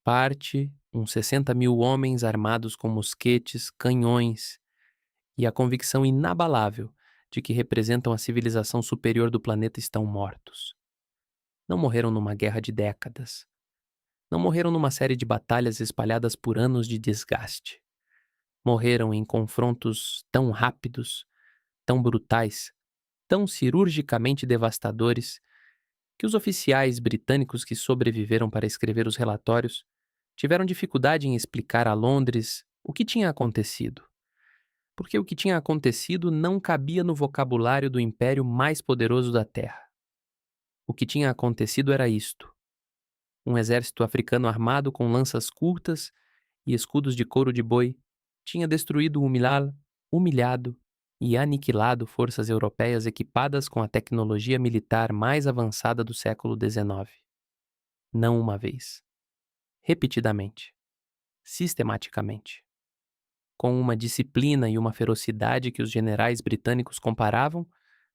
Parte, uns 60.000 homens armados com mosquetes, canhões e a convicção inabalável de que representam a civilização superior do planeta estão mortos. Não morreram numa guerra de décadas. Não morreram numa série de batalhas espalhadas por anos de desgaste. Morreram em confrontos tão rápidos, tão brutais, tão cirurgicamente devastadores, que os oficiais britânicos que sobreviveram para escrever os relatórios tiveram dificuldade em explicar a Londres o que tinha acontecido. Porque o que tinha acontecido não cabia no vocabulário do império mais poderoso da Terra. O que tinha acontecido era isto: um exército africano armado com lanças curtas e escudos de couro de boi tinha destruído humilhado e aniquilado forças europeias equipadas com a tecnologia militar mais avançada do século XIX. Não uma vez. Repetidamente. Sistematicamente. Com uma disciplina e uma ferocidade que os generais britânicos comparavam,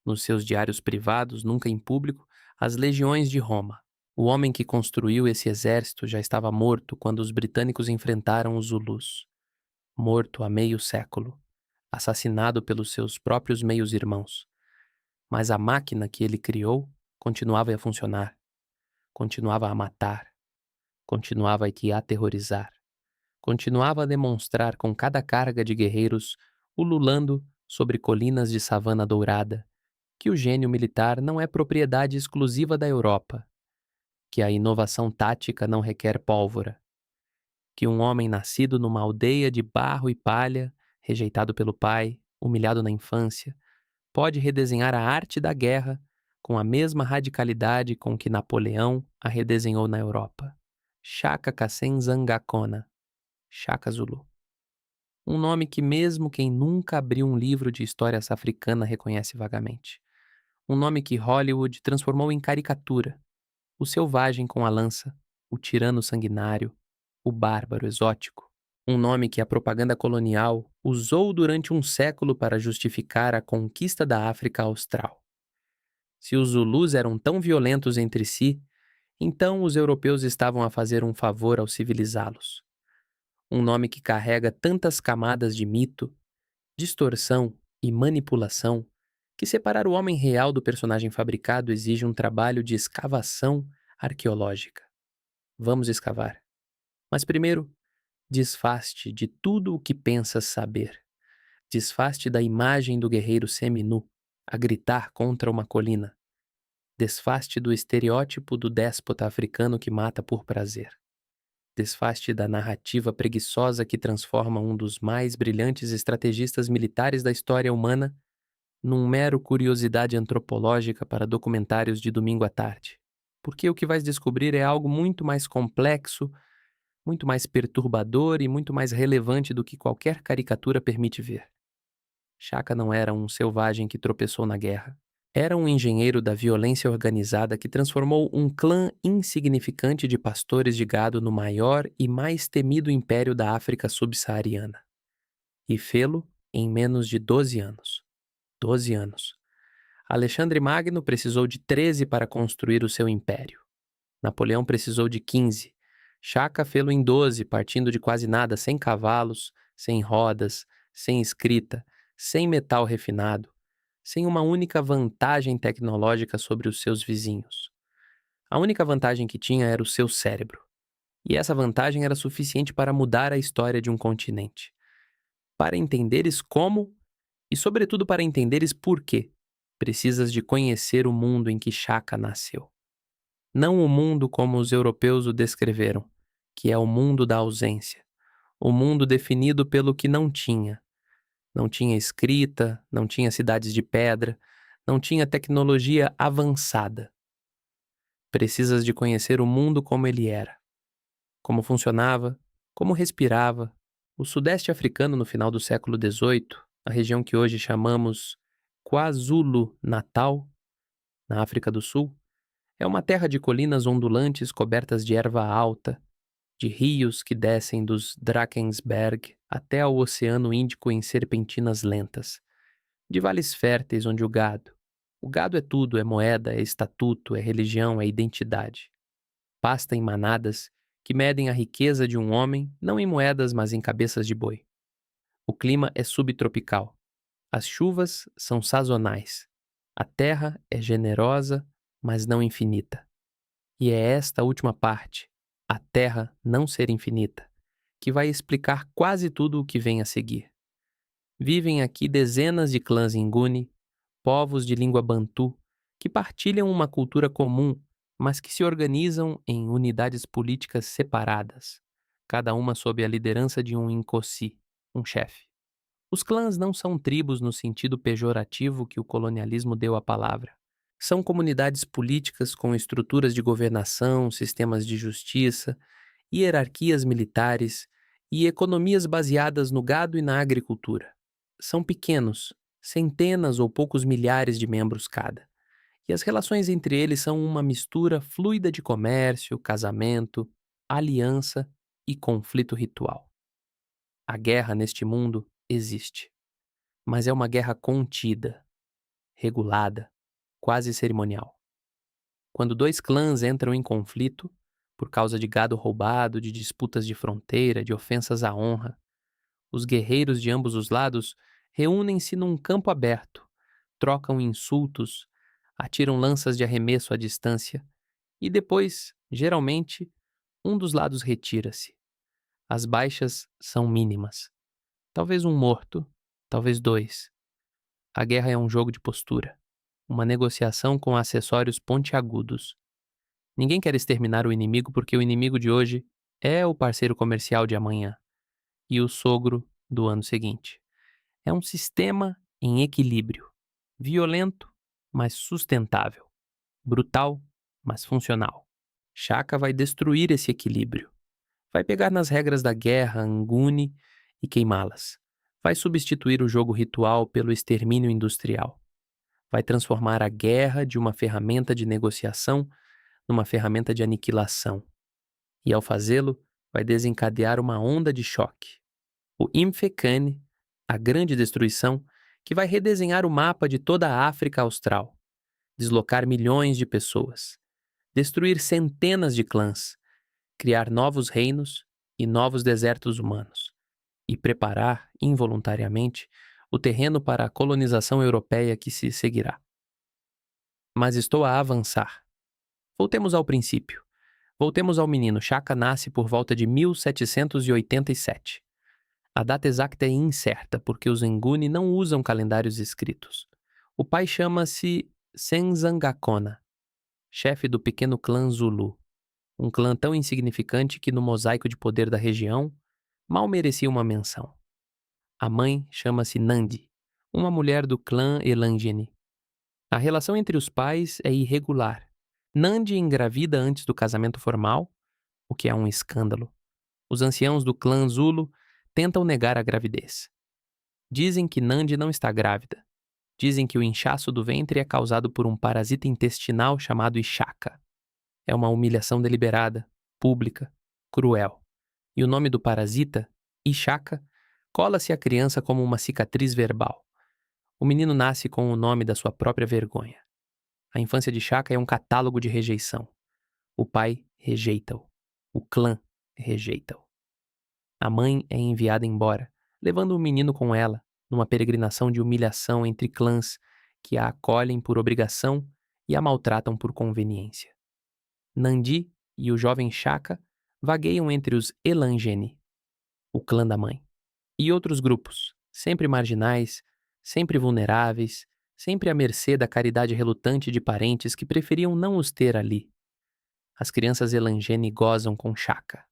nos seus diários privados, nunca em público, às legiões de Roma. O homem que construiu esse exército já estava morto quando os britânicos enfrentaram os Zulus. Morto há meio século, assassinado pelos seus próprios meios-irmãos. Mas a máquina que ele criou continuava a funcionar, continuava a matar, continuava a te aterrorizar, continuava a demonstrar com cada carga de guerreiros ululando sobre colinas de savana dourada que o gênio militar não é propriedade exclusiva da Europa, que a inovação tática não requer pólvora, que um homem nascido numa aldeia de barro e palha, rejeitado pelo pai, humilhado na infância, pode redesenhar a arte da guerra com a mesma radicalidade com que Napoleão a redesenhou na Europa. Shaka Kassen Zangakona, Shaka Zulu. Um nome que mesmo quem nunca abriu um livro de história africana reconhece vagamente. Um nome que Hollywood transformou em caricatura. O selvagem com a lança, o tirano sanguinário, o bárbaro exótico. Um nome que a propaganda colonial usou durante um século para justificar a conquista da África Austral. Se os Zulus eram tão violentos entre si, então os europeus estavam a fazer um favor ao civilizá-los. Um nome que carrega tantas camadas de mito, distorção e manipulação que separar o homem real do personagem fabricado exige um trabalho de escavação arqueológica. Vamos escavar. Mas primeiro, desfaste de tudo o que pensas saber. Desfaste da imagem do guerreiro seminu a gritar contra uma colina. Desfaste do estereótipo do déspota africano que mata por prazer. Desfaste da narrativa preguiçosa que transforma um dos mais brilhantes estrategistas militares da história humana num mero curiosidade antropológica para documentários de domingo à tarde. Porque o que vais descobrir é algo muito mais complexo, muito mais perturbador e muito mais relevante do que qualquer caricatura permite ver. Shaka não era um selvagem que tropeçou na guerra. Era um engenheiro da violência organizada que transformou um clã insignificante de pastores de gado no maior e mais temido império da África subsaariana. E fê-lo em menos de 12 anos. 12 anos. Alexandre Magno precisou de 13 para construir o seu império. Napoleão precisou de 15. Shaka fê-lo em 12, partindo de quase nada, sem cavalos, sem rodas, sem escrita, sem metal refinado, sem uma única vantagem tecnológica sobre os seus vizinhos. A única vantagem que tinha era o seu cérebro. E essa vantagem era suficiente para mudar a história de um continente. Para entenderes como e, sobretudo, para entenderes por quê, precisas de conhecer o mundo em que Shaka nasceu. Não o mundo como os europeus o descreveram, que é o mundo da ausência, o mundo definido pelo que não tinha. Não tinha escrita, não tinha cidades de pedra, não tinha tecnologia avançada. Precisas de conhecer o mundo como ele era, como funcionava, como respirava. O sudeste africano no final do século XVIII, a região que hoje chamamos KwaZulu-Natal, na África do Sul, é uma terra de colinas ondulantes cobertas de erva alta, de rios que descem dos Drakensberg até ao Oceano Índico em serpentinas lentas, de vales férteis onde o gado é tudo, é moeda, é estatuto, é religião, é identidade, pasta em manadas que medem a riqueza de um homem não em moedas, mas em cabeças de boi. O clima é subtropical. As chuvas são sazonais. A terra é generosa, mas não infinita. E é esta última parte, a terra não ser infinita, que vai explicar quase tudo o que vem a seguir. Vivem aqui dezenas de clãs Nguni, povos de língua bantu, que partilham uma cultura comum, mas que se organizam em unidades políticas separadas, cada uma sob a liderança de um Nkosi, um chefe. Os clãs não são tribos no sentido pejorativo que o colonialismo deu à palavra. São comunidades políticas com estruturas de governação, sistemas de justiça, hierarquias militares e economias baseadas no gado e na agricultura. São pequenos, centenas ou poucos milhares de membros cada. E as relações entre eles são uma mistura fluida de comércio, casamento, aliança e conflito ritual. A guerra neste mundo existe, mas é uma guerra contida, regulada, quase cerimonial. Quando dois clãs entram em conflito, por causa de gado roubado, de disputas de fronteira, de ofensas à honra, os guerreiros de ambos os lados reúnem-se num campo aberto, trocam insultos, atiram lanças de arremesso à distância e depois, geralmente, um dos lados retira-se. As baixas são mínimas. Talvez um morto, talvez dois. A guerra é um jogo de postura, uma negociação com acessórios pontiagudos. Ninguém quer exterminar o inimigo porque o inimigo de hoje é o parceiro comercial de amanhã e o sogro do ano seguinte. É um sistema em equilíbrio, violento, mas sustentável, brutal, mas funcional. Shaka vai destruir esse equilíbrio. Vai pegar nas regras da guerra Nguni e queimá-las. Vai substituir o jogo ritual pelo extermínio industrial. Vai transformar a guerra de uma ferramenta de negociação numa ferramenta de aniquilação. E ao fazê-lo, vai desencadear uma onda de choque. O Imfekane, a grande destruição, que vai redesenhar o mapa de toda a África Austral, deslocar milhões de pessoas, destruir centenas de clãs, criar novos reinos e novos desertos humanos, e preparar, involuntariamente, o terreno para a colonização europeia que se seguirá. Mas estou a avançar. Voltemos ao princípio. Voltemos ao menino. Shaka nasce por volta de 1787. A data exata é incerta, porque os Nguni não usam calendários escritos. O pai chama-se Senzangakona, chefe do pequeno clã Zulu, um clã tão insignificante que no mosaico de poder da região mal merecia uma menção. A mãe chama-se Nandi, uma mulher do clã Elangeni. A relação entre os pais é irregular. Nandi engravida antes do casamento formal, o que é um escândalo. Os anciãos do clã Zulu tentam negar a gravidez. Dizem que Nandi não está grávida. Dizem que o inchaço do ventre é causado por um parasita intestinal chamado Ishaka. É uma humilhação deliberada, pública, cruel. E o nome do parasita, Ishaka, cola-se à criança como uma cicatriz verbal. O menino nasce com o nome da sua própria vergonha. A infância de Shaka é um catálogo de rejeição. O pai rejeita-o. O clã rejeita-o. A mãe é enviada embora, levando o menino com ela, numa peregrinação de humilhação entre clãs que a acolhem por obrigação e a maltratam por conveniência. Nandi e o jovem Shaka vagueiam entre os Elangeni, o clã da mãe, e outros grupos, sempre marginais, sempre vulneráveis, sempre à mercê da caridade relutante de parentes que preferiam não os ter ali. As crianças Elangeni gozam com Shaka.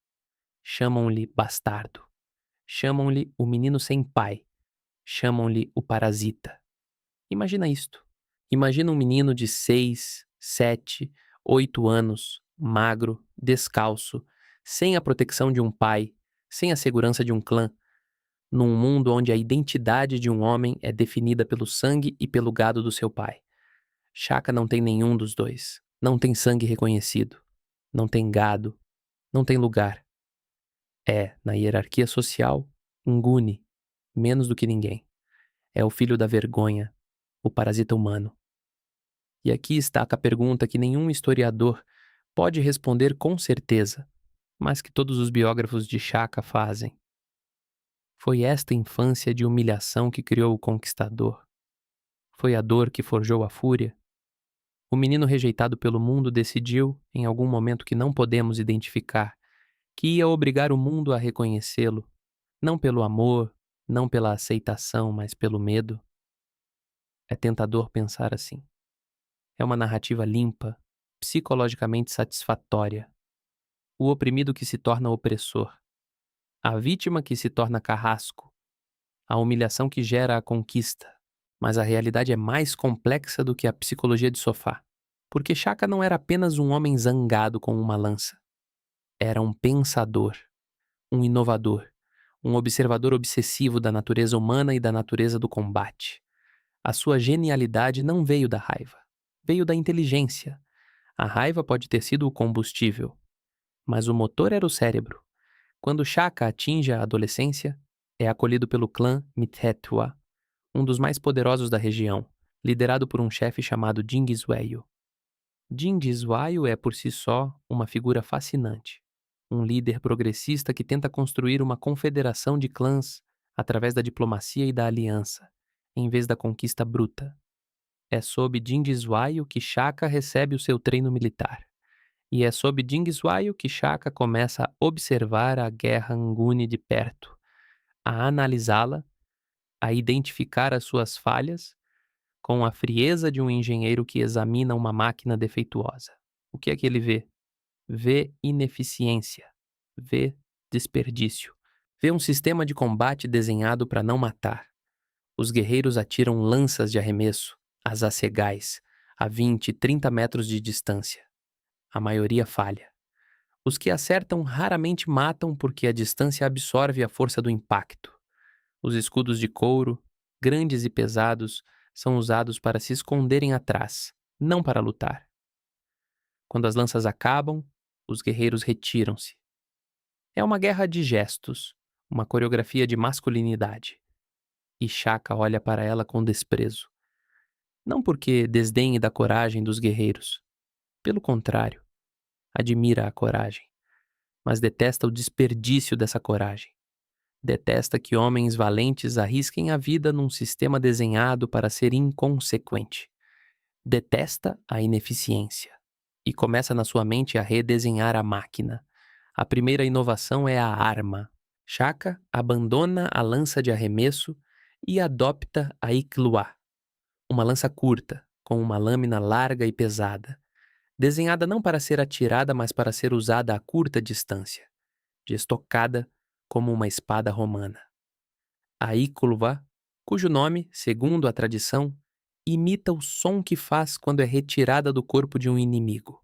Chamam-lhe bastardo. Chamam-lhe o menino sem pai. Chamam-lhe o parasita. Imagina isto. Imagina um menino de 6, 7, 8 anos, magro, descalço, sem a proteção de um pai, sem a segurança de um clã, num mundo onde a identidade de um homem é definida pelo sangue e pelo gado do seu pai. Shaka não tem nenhum dos dois. Não tem sangue reconhecido. Não tem gado. Não tem lugar. É, na hierarquia social, Nguni, menos do que ninguém. É o filho da vergonha, o parasita humano. E aqui está a pergunta que nenhum historiador pode responder com certeza. mas que todos os biógrafos de Shaka fazem. Foi esta infância de humilhação que criou o conquistador. Foi a dor que forjou a fúria. O menino rejeitado pelo mundo decidiu, em algum momento que não podemos identificar, que ia obrigar o mundo a reconhecê-lo, não pelo amor, não pela aceitação, mas pelo medo. É tentador pensar assim. É uma narrativa limpa, psicologicamente satisfatória. O oprimido que se torna opressor. A vítima que se torna carrasco. A humilhação que gera a conquista. Mas a realidade é mais complexa do que a psicologia de sofá. Porque Shaka não era apenas um homem zangado com uma lança. Era um pensador, um inovador, um observador obsessivo da natureza humana e da natureza do combate. A sua genialidade não veio da raiva, veio da inteligência. A raiva pode ter sido o combustível, mas o motor era o cérebro. Quando Shaka atinge a adolescência, é acolhido pelo clã Mithetwa, um dos mais poderosos da região, liderado por um chefe chamado Dingiswayo. Dingiswayo é por si só uma figura fascinante. Um líder progressista que tenta construir uma confederação de clãs através da diplomacia e da aliança, em vez da conquista bruta. É sob Dingiswayo que Shaka recebe o seu treino militar. E é sob Dingiswayo que Shaka começa a observar a guerra Nguni de perto, a analisá-la, a identificar as suas falhas com a frieza de um engenheiro que examina uma máquina defeituosa. O que é que ele vê? Vê ineficiência, vê desperdício, vê um sistema de combate desenhado para não matar. Os guerreiros atiram lanças de arremesso, as acegais, a 20, 30 metros de distância. A maioria falha. Os que acertam raramente matam porque a distância absorve a força do impacto. Os escudos de couro, grandes e pesados, são usados para se esconderem atrás, não para lutar. Quando as lanças acabam, os guerreiros retiram-se. É uma guerra de gestos, uma coreografia de masculinidade. E Shaka olha para ela com desprezo. Não porque desdenhe da coragem dos guerreiros. Pelo contrário, admira a coragem, mas detesta o desperdício dessa coragem. Detesta que homens valentes arrisquem a vida num sistema desenhado para ser inconsequente. Detesta a ineficiência. E começa na sua mente a redesenhar a máquina. A primeira inovação é a arma. Shaka abandona a lança de arremesso e adopta a Iklua, uma lança curta, com uma lâmina larga e pesada, desenhada não para ser atirada, mas para ser usada a curta distância, de estocada como uma espada romana. A Iklua, cujo nome, segundo a tradição, imita o som que faz quando é retirada do corpo de um inimigo.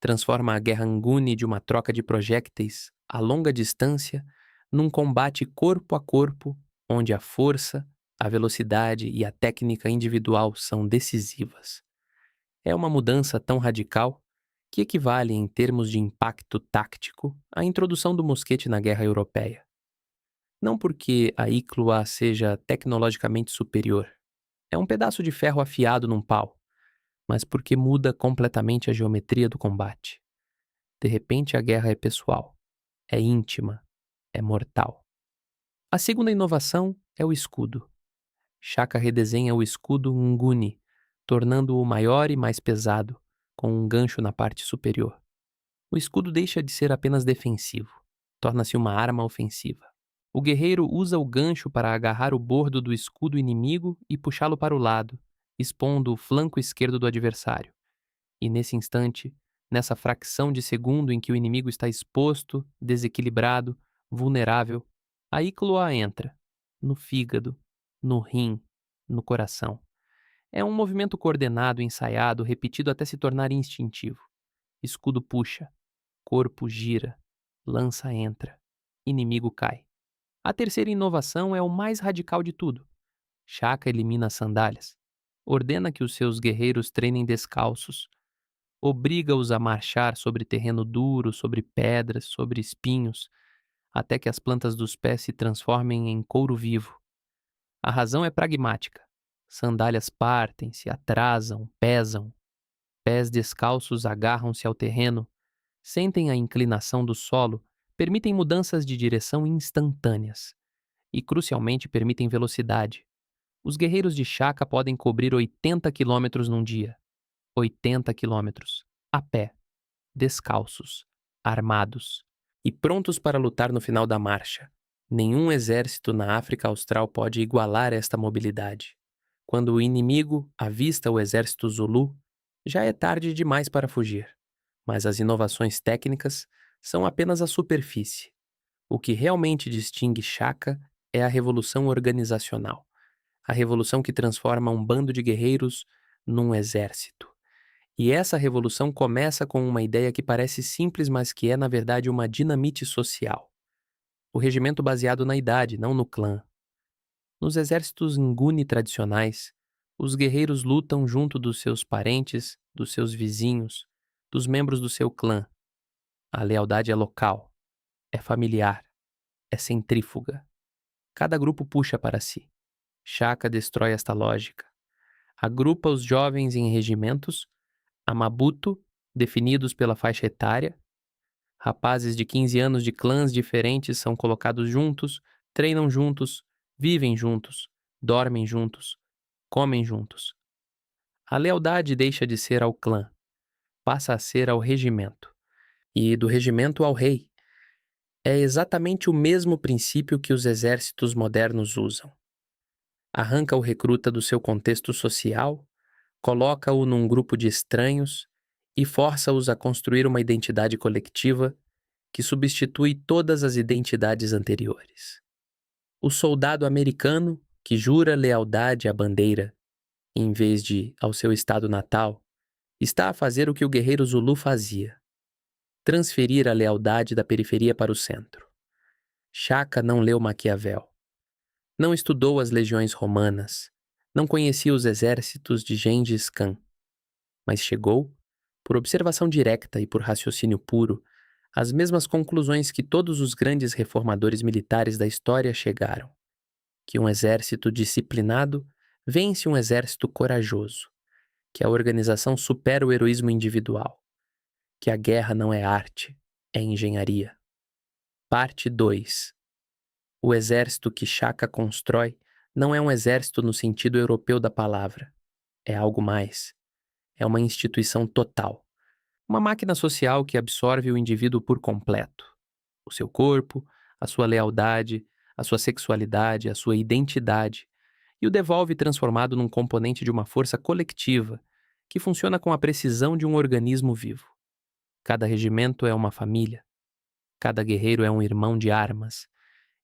Transforma a guerra Nguni de uma troca de projéteis a longa distância num combate corpo a corpo, onde a força, a velocidade e a técnica individual são decisivas. É uma mudança tão radical que equivale, em termos de impacto táctico, à introdução do mosquete na guerra europeia. Não porque a Iklua seja tecnologicamente superior. É um pedaço de ferro afiado num pau, mas porque muda completamente a geometria do combate. De repente a guerra é pessoal, é íntima, é mortal. A segunda inovação é o escudo. Shaka redesenha o escudo Nguni, tornando-o maior e mais pesado, com um gancho na parte superior. O escudo deixa de ser apenas defensivo, torna-se uma arma ofensiva. O guerreiro usa o gancho para agarrar o bordo do escudo inimigo e puxá-lo para o lado, expondo o flanco esquerdo do adversário. E nesse instante, nessa fração de segundo em que o inimigo está exposto, desequilibrado, vulnerável, a Iklua entra, no fígado, no rim, no coração. É um movimento coordenado, ensaiado, repetido até se tornar instintivo. Escudo puxa, corpo gira, lança entra, inimigo cai. A terceira inovação é o mais radical de tudo. Shaka elimina as sandálias. Ordena que os seus guerreiros treinem descalços. Obriga-os a marchar sobre terreno duro, sobre pedras, sobre espinhos, até que as plantas dos pés se transformem em couro vivo. A razão é pragmática. Sandálias partem, se atrasam, pesam. Pés descalços agarram-se ao terreno, Sentem a inclinação do solo, permitem mudanças de direção instantâneas e, crucialmente, permitem velocidade. Os guerreiros de Shaka podem cobrir 80 quilômetros num dia. 80 quilômetros. A pé, descalços, armados e prontos para lutar no final da marcha. Nenhum exército na África Austral pode igualar esta mobilidade. Quando o inimigo avista o exército Zulu, já é tarde demais para fugir. Mas as inovações técnicas são apenas a superfície. O que realmente distingue Shaka é a revolução organizacional. A revolução que transforma um bando de guerreiros num exército. E essa revolução começa com uma ideia que parece simples, mas que é, na verdade, uma dinamite social. O regimento baseado na idade, não no clã. Nos exércitos Nguni tradicionais, os guerreiros lutam junto dos seus parentes, dos seus vizinhos, dos membros do seu clã. A lealdade é local, é familiar, é centrífuga. Cada grupo puxa para si. Shaka destrói esta lógica. Agrupa os jovens em regimentos, a Mabuto, definidos pela faixa etária. Rapazes de 15 anos de clãs diferentes são colocados juntos, treinam juntos, vivem juntos, dormem juntos, comem juntos. A lealdade deixa de ser ao clã, passa a ser ao regimento. E do regimento ao rei. É exatamente o mesmo princípio que os exércitos modernos usam. Arranca o recruta do seu contexto social, coloca-o num grupo de estranhos e força-os a construir uma identidade coletiva que substitui todas as identidades anteriores. O soldado americano, que jura lealdade à bandeira, em vez de ao seu estado natal, está a fazer o que o guerreiro Zulu fazia: transferir a lealdade da periferia para o centro. Shaka não leu Maquiavel. Não estudou as legiões romanas. Não conhecia os exércitos de Gengis Khan. Mas chegou, por observação direta e por raciocínio puro, às mesmas conclusões que todos os grandes reformadores militares da história chegaram: que um exército disciplinado vence um exército corajoso, que a organização supera o heroísmo individual, que a guerra não é arte, é engenharia. Parte 2. O exército que Shaka constrói não é um exército no sentido europeu da palavra. É algo mais. É uma instituição total. Uma máquina social que absorve o indivíduo por completo. O seu corpo, a sua lealdade, a sua sexualidade, a sua identidade, e o devolve transformado num componente de uma força coletiva que funciona com a precisão de um organismo vivo. Cada regimento é uma família. Cada guerreiro é um irmão de armas.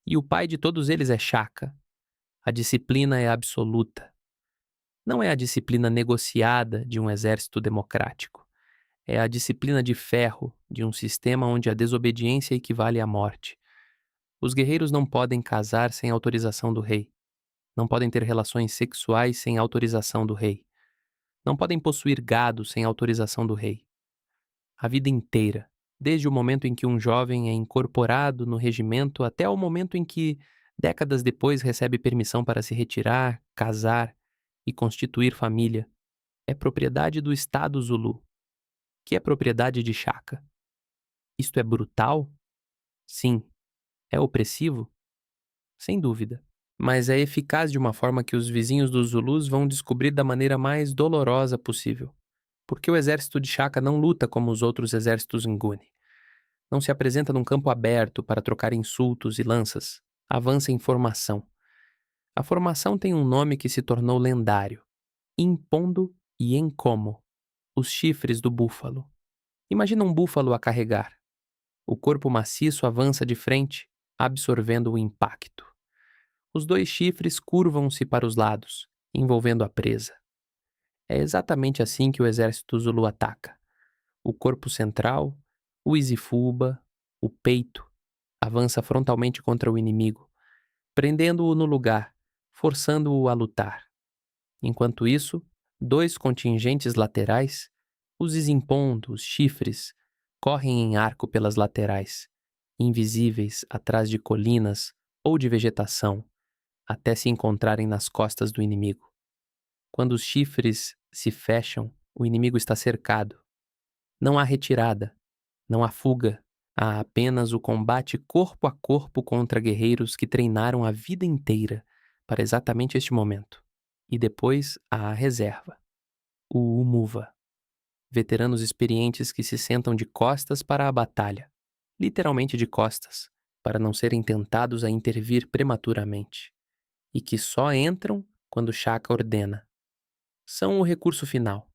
E o pai de todos eles é Shaka. A disciplina é absoluta. Não é a disciplina negociada de um exército democrático. É a disciplina de ferro de um sistema onde a desobediência equivale à morte. Os guerreiros não podem casar sem autorização do rei. Não podem ter relações sexuais sem autorização do rei. Não podem possuir gado sem autorização do rei. A vida inteira, desde o momento em que um jovem é incorporado no regimento até o momento em que, décadas depois, recebe permissão para se retirar, casar e constituir família, é propriedade do Estado Zulu, que é propriedade de Shaka. Isto é brutal? Sim. É opressivo? Sem dúvida. Mas é eficaz de uma forma que os vizinhos dos Zulus vão descobrir da maneira mais dolorosa possível. Porque o exército de Shaka não luta como os outros exércitos Nguni. Não se apresenta num campo aberto para trocar insultos e lanças. Avança em formação. A formação tem um nome que se tornou lendário: Impondo e Encomo, os chifres do búfalo. Imagina um búfalo a carregar. O corpo maciço avança de frente, absorvendo o impacto. Os dois chifres curvam-se para os lados, envolvendo a presa. É exatamente assim que o exército Zulu ataca. O corpo central, o isifuba, o peito, avança frontalmente contra o inimigo, prendendo-o no lugar, forçando-o a lutar. Enquanto isso, dois contingentes laterais, os isimpondo, os chifres, correm em arco pelas laterais, invisíveis atrás de colinas ou de vegetação, até se encontrarem nas costas do inimigo. Quando os chifres se fecham, o inimigo está cercado. Não há retirada, Não há fuga, há apenas o combate corpo a corpo contra guerreiros que treinaram a vida inteira para exatamente este momento. E depois há a reserva, o Umuva, veteranos experientes que se sentam de costas para a batalha, literalmente de costas, para não serem tentados a intervir prematuramente, e que só entram quando Shaka ordena. São o recurso final,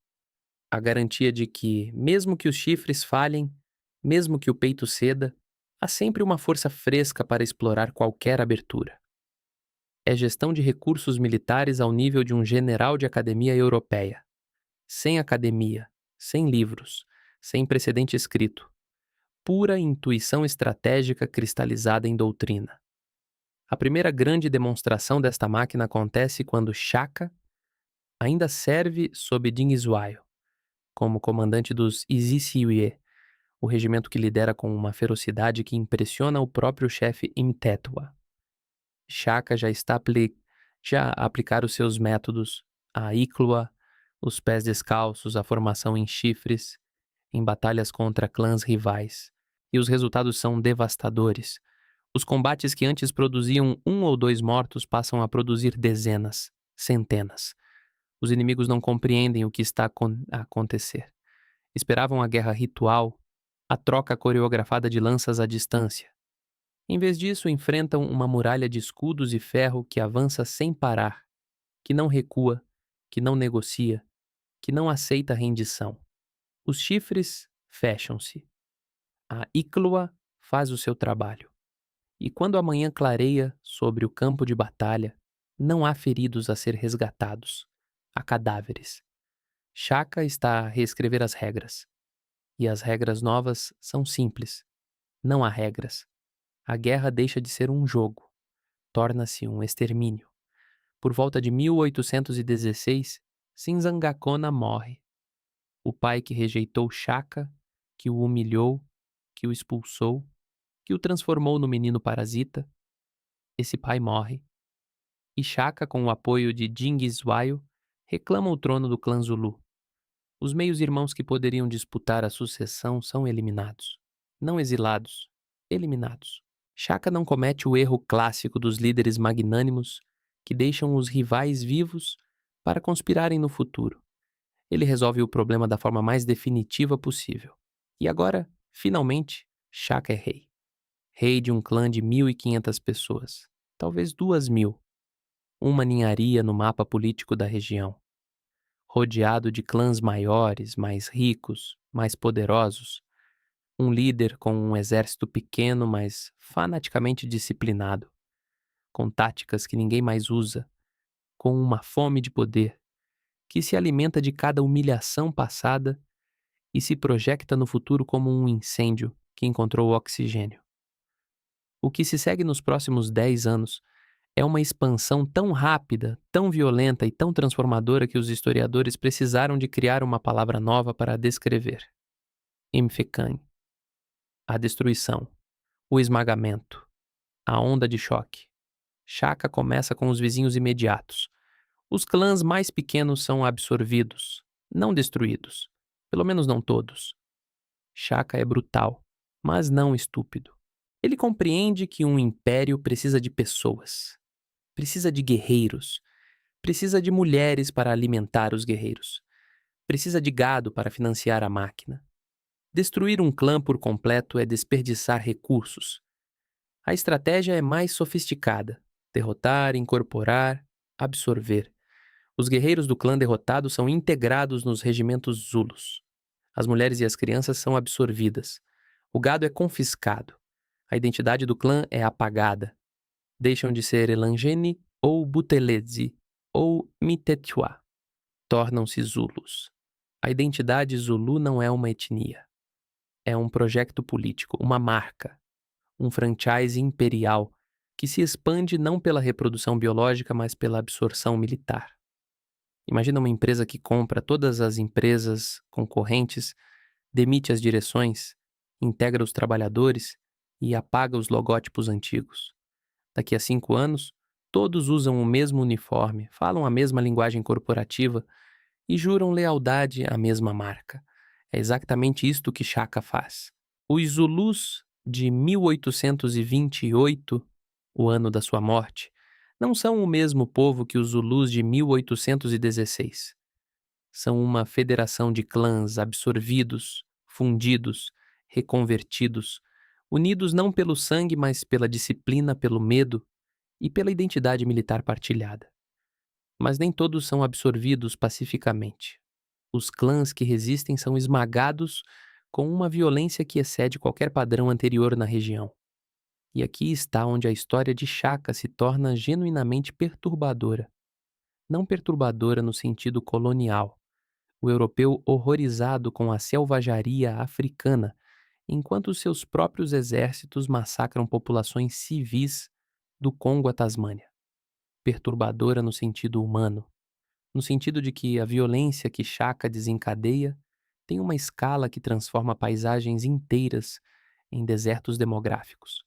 a garantia de que, mesmo que os chifres falhem, mesmo que o peito ceda, há sempre uma força fresca para explorar qualquer abertura. É gestão de recursos militares ao nível de um general de academia europeia. Sem academia, sem livros, sem precedente escrito. Pura intuição estratégica cristalizada em doutrina. A primeira grande demonstração desta máquina acontece quando Shaka ainda serve sob Ding Zhuayu, como comandante dos Izisiye, o regimento que lidera com uma ferocidade que impressiona o próprio chefe Imtetua. Shaka já a aplicar os seus métodos, a Iklua, os pés descalços, a formação em chifres, em batalhas contra clãs rivais. E os resultados são devastadores. Os combates que antes produziam 1 ou 2 mortos passam a produzir dezenas, centenas. Os inimigos não compreendem o que está a acontecer. Esperavam a guerra ritual, a troca coreografada de lanças à distância. Em vez disso, enfrentam uma muralha de escudos e ferro que avança sem parar, que não recua, que não negocia, que não aceita rendição. Os chifres fecham-se. A Iklua faz o seu trabalho. E quando a manhã clareia sobre o campo de batalha, não há feridos a ser resgatados. Há cadáveres. Shaka está a reescrever as regras. E as regras novas são simples. Não há regras. A guerra deixa de ser um jogo. Torna-se um extermínio. Por volta de 1816, Sinzangakona morre. O pai que rejeitou Shaka, que o humilhou, que o expulsou, que o transformou no menino parasita, esse pai morre. E Shaka, com o apoio de Dingis Wayo, reclama o trono do clã Zulu. Os meios-irmãos que poderiam disputar a sucessão são eliminados. Não exilados, eliminados. Shaka não comete o erro clássico dos líderes magnânimos que deixam os rivais vivos para conspirarem no futuro. Ele resolve o problema da forma mais definitiva possível. E agora, finalmente, Shaka é rei. Rei de um clã de 1.500 pessoas, talvez 2.000. Uma ninharia no mapa político da região. Rodeado de clãs maiores, mais ricos, mais poderosos. Um líder com um exército pequeno, mas fanaticamente disciplinado. Com táticas que ninguém mais usa. Com uma fome de poder que se alimenta de cada humilhação passada e se projeta no futuro como um incêndio que encontrou oxigênio. O que se segue nos próximos 10 anos é uma expansão tão rápida, tão violenta e tão transformadora que os historiadores precisaram de criar uma palavra nova para a descrever. Imfekan. A destruição, o esmagamento, a onda de choque. Shaka começa com os vizinhos imediatos. Os clãs mais pequenos são absorvidos, não destruídos. Pelo menos não todos. Shaka é brutal, mas não estúpido. Ele compreende que um império precisa de pessoas. Precisa de guerreiros. Precisa de mulheres para alimentar os guerreiros. Precisa de gado para financiar a máquina. Destruir um clã por completo é desperdiçar recursos. A estratégia é mais sofisticada. Derrotar, incorporar, absorver. Os guerreiros do clã derrotado são integrados nos regimentos Zulus. As mulheres e as crianças são absorvidas. O gado é confiscado. A identidade do clã é apagada. Deixam de ser Elangeni ou Butelezi ou Mitetua. Tornam-se Zulus. A identidade Zulu não é uma etnia. É um projeto político, uma marca, um franchise imperial que se expande não pela reprodução biológica, mas pela absorção militar. Imagina uma empresa que compra todas as empresas concorrentes, demite as direções, integra os trabalhadores e apaga os logótipos antigos. Daqui a 5 anos, todos usam o mesmo uniforme, falam a mesma linguagem corporativa e juram lealdade à mesma marca. É exatamente isto que Shaka faz. Os Zulus de 1828, o ano da sua morte, não são o mesmo povo que os Zulus de 1816. São uma federação de clãs absorvidos, fundidos, reconvertidos, unidos não pelo sangue, mas pela disciplina, pelo medo e pela identidade militar partilhada. Mas nem todos são absorvidos pacificamente. Os clãs que resistem são esmagados com uma violência que excede qualquer padrão anterior na região. E aqui está onde a história de Shaka se torna genuinamente perturbadora. Não perturbadora no sentido colonial, o europeu horrorizado com a selvageria africana, enquanto seus próprios exércitos massacram populações civis do Congo à Tasmânia. Perturbadora no sentido humano, no sentido de que a violência que Shaka desencadeia tem uma escala que transforma paisagens inteiras em desertos demográficos.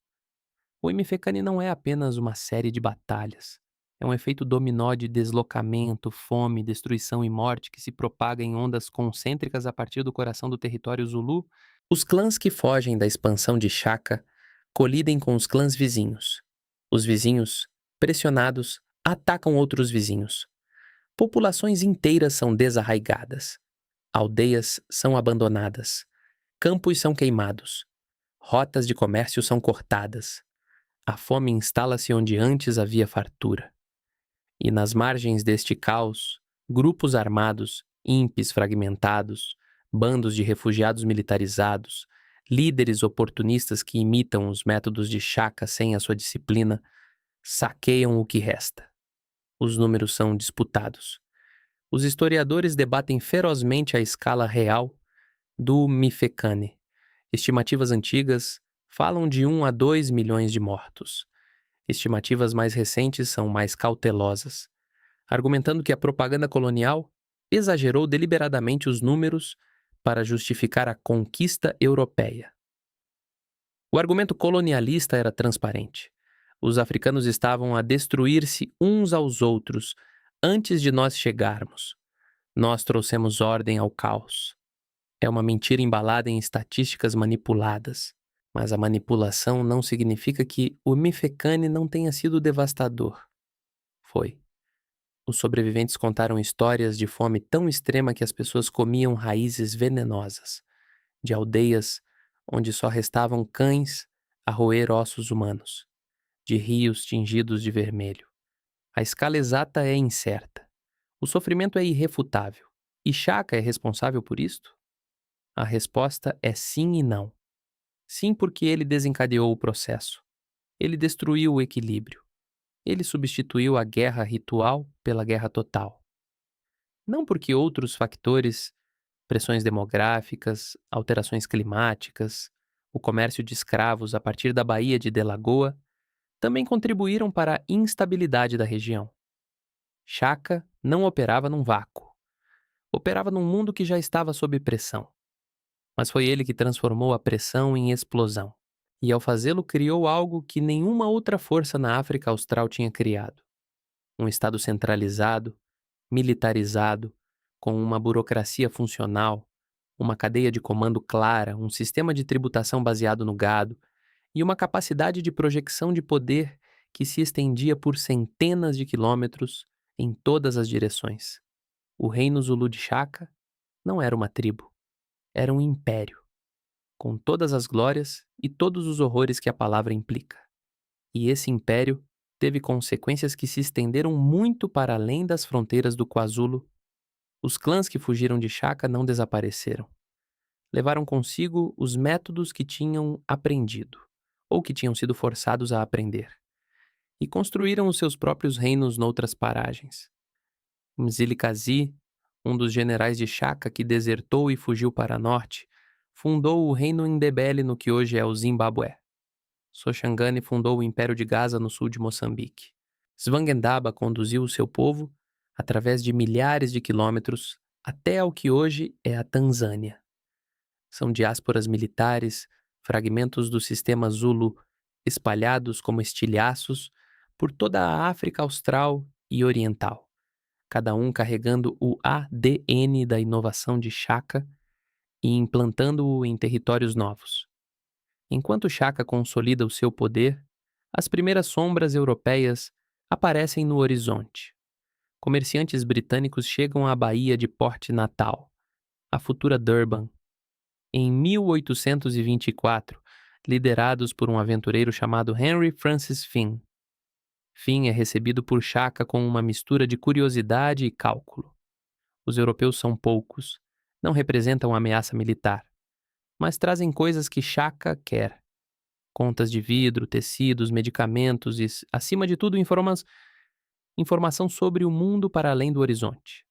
O Imifecane não é apenas uma série de batalhas. É um efeito dominó de deslocamento, fome, destruição e morte que se propaga em ondas concêntricas a partir do coração do território Zulu. Os clãs que fogem da expansão de Shaka colidem com os clãs vizinhos. Os vizinhos, pressionados, atacam outros vizinhos. Populações inteiras são desarraigadas. Aldeias são abandonadas. Campos são queimados. Rotas de comércio são cortadas. A fome instala-se onde antes havia fartura. E nas margens deste caos, grupos armados, ímpes fragmentados, bandos de refugiados militarizados, líderes oportunistas que imitam os métodos de Shaka sem a sua disciplina, saqueiam o que resta. Os números são disputados. Os historiadores debatem ferozmente a escala real do Mifecane. Estimativas antigas falam de 1 a 2 milhões de mortos. Estimativas mais recentes são mais cautelosas, argumentando que a propaganda colonial exagerou deliberadamente os números para justificar a conquista europeia. O argumento colonialista era transparente. Os africanos estavam a destruir-se uns aos outros antes de nós chegarmos. Nós trouxemos ordem ao caos. É uma mentira embalada em estatísticas manipuladas. Mas a manipulação não significa que o Mifecane não tenha sido devastador. Foi. Os sobreviventes contaram histórias de fome tão extrema que as pessoas comiam raízes venenosas, de aldeias onde só restavam cães a roer ossos humanos, de rios tingidos de vermelho. A escala exata é incerta. O sofrimento é irrefutável. E Shaka é responsável por isto? A resposta é sim e não. Sim, porque ele desencadeou o processo. Ele destruiu o equilíbrio. Ele substituiu a guerra ritual pela guerra total. Não porque outros factores, pressões demográficas, alterações climáticas, o comércio de escravos a partir da Baía de Delagoa, também contribuíram para a instabilidade da região. Shaka não operava num vácuo. Operava num mundo que já estava sob pressão. Mas foi ele que transformou a pressão em explosão. E ao fazê-lo criou algo que nenhuma outra força na África Austral tinha criado. Um Estado centralizado, militarizado, com uma burocracia funcional, uma cadeia de comando clara, um sistema de tributação baseado no gado e uma capacidade de projecção de poder que se estendia por centenas de quilômetros em todas as direções. O reino Zulu de Shaka não era uma tribo, era um império, com todas as glórias e todos os horrores que a palavra implica. E esse império teve consequências que se estenderam muito para além das fronteiras do KwaZulu. Os clãs que fugiram de Shaka não desapareceram. Levaram consigo os métodos que tinham aprendido, ou que tinham sido forçados a aprender, e construíram os seus próprios reinos noutras paragens. Mzilikazi, um dos generais de Shaka que desertou e fugiu para norte, fundou o reino Ndebele no que hoje é o Zimbábue. Soshangane fundou o Império de Gaza no sul de Moçambique. Zwangendaba conduziu o seu povo, através de milhares de quilômetros, até ao que hoje é a Tanzânia. São diásporas militares, fragmentos do sistema Zulu, espalhados como estilhaços por toda a África Austral e Oriental, cada um carregando o ADN da inovação de Shaka e implantando-o em territórios novos. Enquanto Shaka consolida o seu poder, as primeiras sombras europeias aparecem no horizonte. Comerciantes britânicos chegam à Baía de Port Natal, a futura Durban, em 1824, liderados por um aventureiro chamado Henry Francis Finn. Finn é recebido por Shaka com uma mistura de curiosidade e cálculo. Os europeus são poucos, não representam ameaça militar, mas trazem coisas que Shaka quer. Contas de vidro, tecidos, medicamentos e, acima de tudo, informação sobre o mundo para além do horizonte.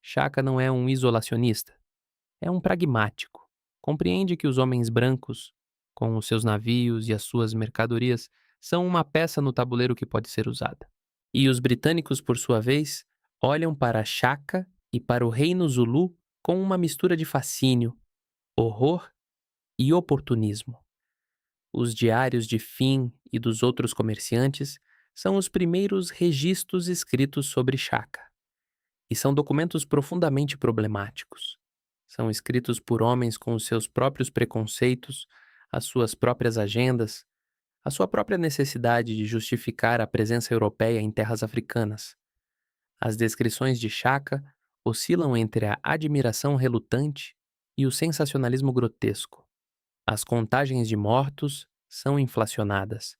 Shaka não é um isolacionista, é um pragmático. Compreende que os homens brancos, com os seus navios e as suas mercadorias, são uma peça no tabuleiro que pode ser usada. E os britânicos, por sua vez, olham para Shaka e para o reino Zulu com uma mistura de fascínio, horror e oportunismo. Os diários de Finn e dos outros comerciantes são os primeiros registros escritos sobre Shaka. E são documentos profundamente problemáticos. São escritos por homens com os seus próprios preconceitos, as suas próprias agendas, a sua própria necessidade de justificar a presença europeia em terras africanas. As descrições de Shaka oscilam entre a admiração relutante e o sensacionalismo grotesco. As contagens de mortos são inflacionadas.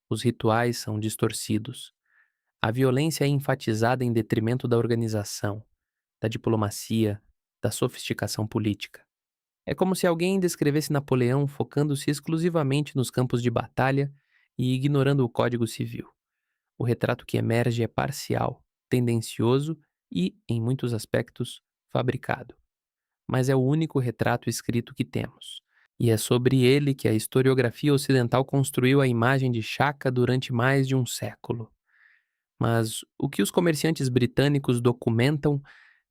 Os rituais são distorcidos. A violência é enfatizada em detrimento da organização, da diplomacia, da sofisticação política. É como se alguém descrevesse Napoleão focando-se exclusivamente nos campos de batalha e ignorando o Código Civil. O retrato que emerge é parcial, tendencioso e, em muitos aspectos, fabricado. Mas é o único retrato escrito que temos. E é sobre ele que a historiografia ocidental construiu a imagem de Shaka durante mais de um século. Mas o que os comerciantes britânicos documentam,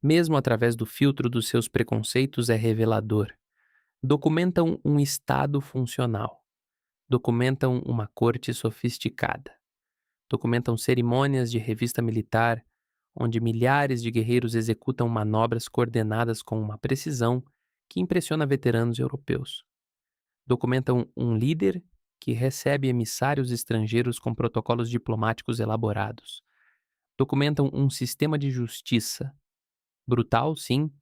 mesmo através do filtro dos seus preconceitos, é revelador. Documentam um Estado funcional. Documentam uma corte sofisticada. Documentam cerimônias de revista militar, onde milhares de guerreiros executam manobras coordenadas com uma precisão que impressiona veteranos europeus. Documentam um líder que recebe emissários estrangeiros com protocolos diplomáticos elaborados. Documentam um sistema de justiça, brutal, sim,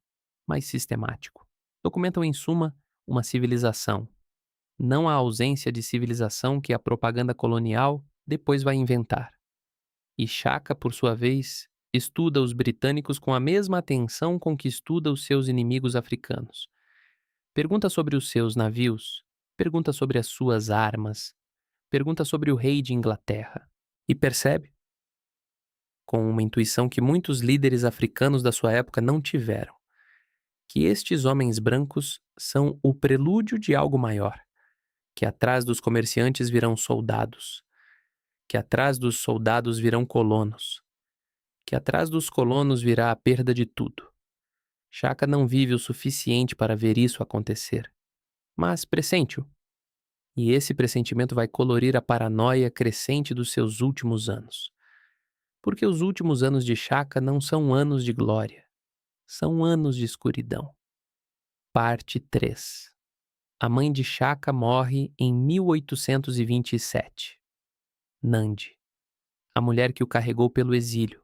mas sistemático. Documentam, em suma, uma civilização, não a ausência de civilização que a propaganda colonial depois vai inventar. E Shaka, por sua vez, estuda os britânicos com a mesma atenção com que estuda os seus inimigos africanos. Pergunta sobre os seus navios, pergunta sobre as suas armas, pergunta sobre o rei de Inglaterra. E percebe, com uma intuição que muitos líderes africanos da sua época não tiveram, que estes homens brancos são o prelúdio de algo maior, que atrás dos comerciantes virão soldados, que atrás dos soldados virão colonos, que atrás dos colonos virá a perda de tudo. Shaka não vive o suficiente para ver isso acontecer, mas pressente-o. E esse pressentimento vai colorir a paranoia crescente dos seus últimos anos. Porque os últimos anos de Shaka não são anos de glória, são anos de escuridão. Parte 3. A mãe de Shaka morre em 1827. Nandi, a mulher que o carregou pelo exílio,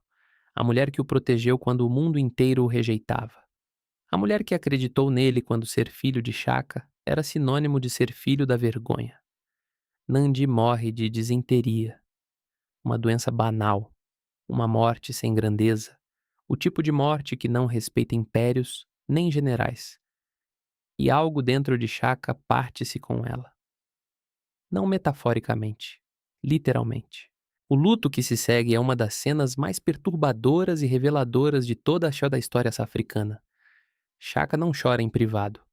a mulher que o protegeu quando o mundo inteiro o rejeitava, a mulher que acreditou nele quando ser filho de Shaka era sinônimo de ser filho da vergonha. Nandi morre de disenteria, uma doença banal, uma morte sem grandeza, o tipo de morte que não respeita impérios nem generais. E algo dentro de Shaka parte-se com ela. Não metaforicamente, literalmente. O luto que se segue é uma das cenas mais perturbadoras e reveladoras de toda a história africana. Shaka não chora em privado.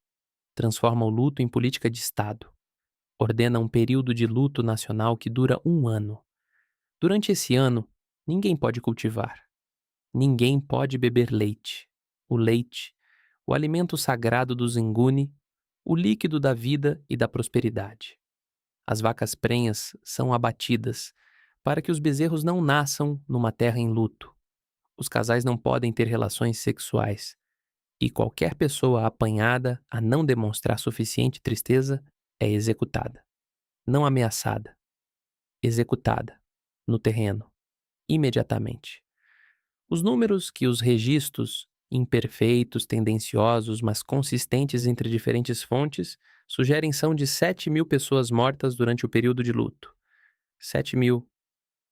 Transforma o luto em política de Estado. Ordena um período de luto nacional que dura 1 ano. Durante esse ano, ninguém pode cultivar. Ninguém pode beber leite. O leite, o alimento sagrado do Zinguni, o líquido da vida e da prosperidade. As vacas prenhas são abatidas para que os bezerros não nasçam numa terra em luto. Os casais não podem ter relações sexuais. E qualquer pessoa apanhada a não demonstrar suficiente tristeza é executada. Não ameaçada, executada, no terreno, imediatamente. Os números que os registros, imperfeitos, tendenciosos, mas consistentes entre diferentes fontes, sugerem são de 7.000 pessoas mortas durante o período de luto. 7.000,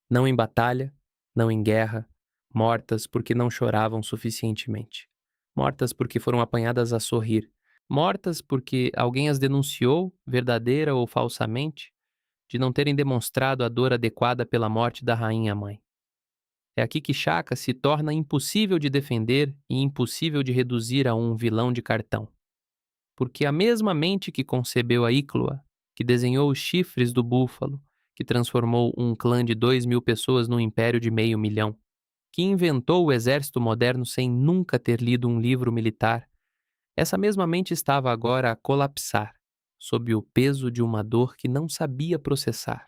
não em batalha, não em guerra, mortas porque não choravam suficientemente. Mortas porque foram apanhadas a sorrir. Mortas porque alguém as denunciou, verdadeira ou falsamente, de não terem demonstrado a dor adequada pela morte da rainha-mãe. É aqui que Shaka se torna impossível de defender e impossível de reduzir a um vilão de cartão. Porque a mesma mente que concebeu a Icloa, que desenhou os chifres do búfalo, que transformou um clã de 2.000 pessoas num império de 500.000, que inventou o exército moderno sem nunca ter lido um livro militar, essa mesma mente estava agora a colapsar, sob o peso de uma dor que não sabia processar.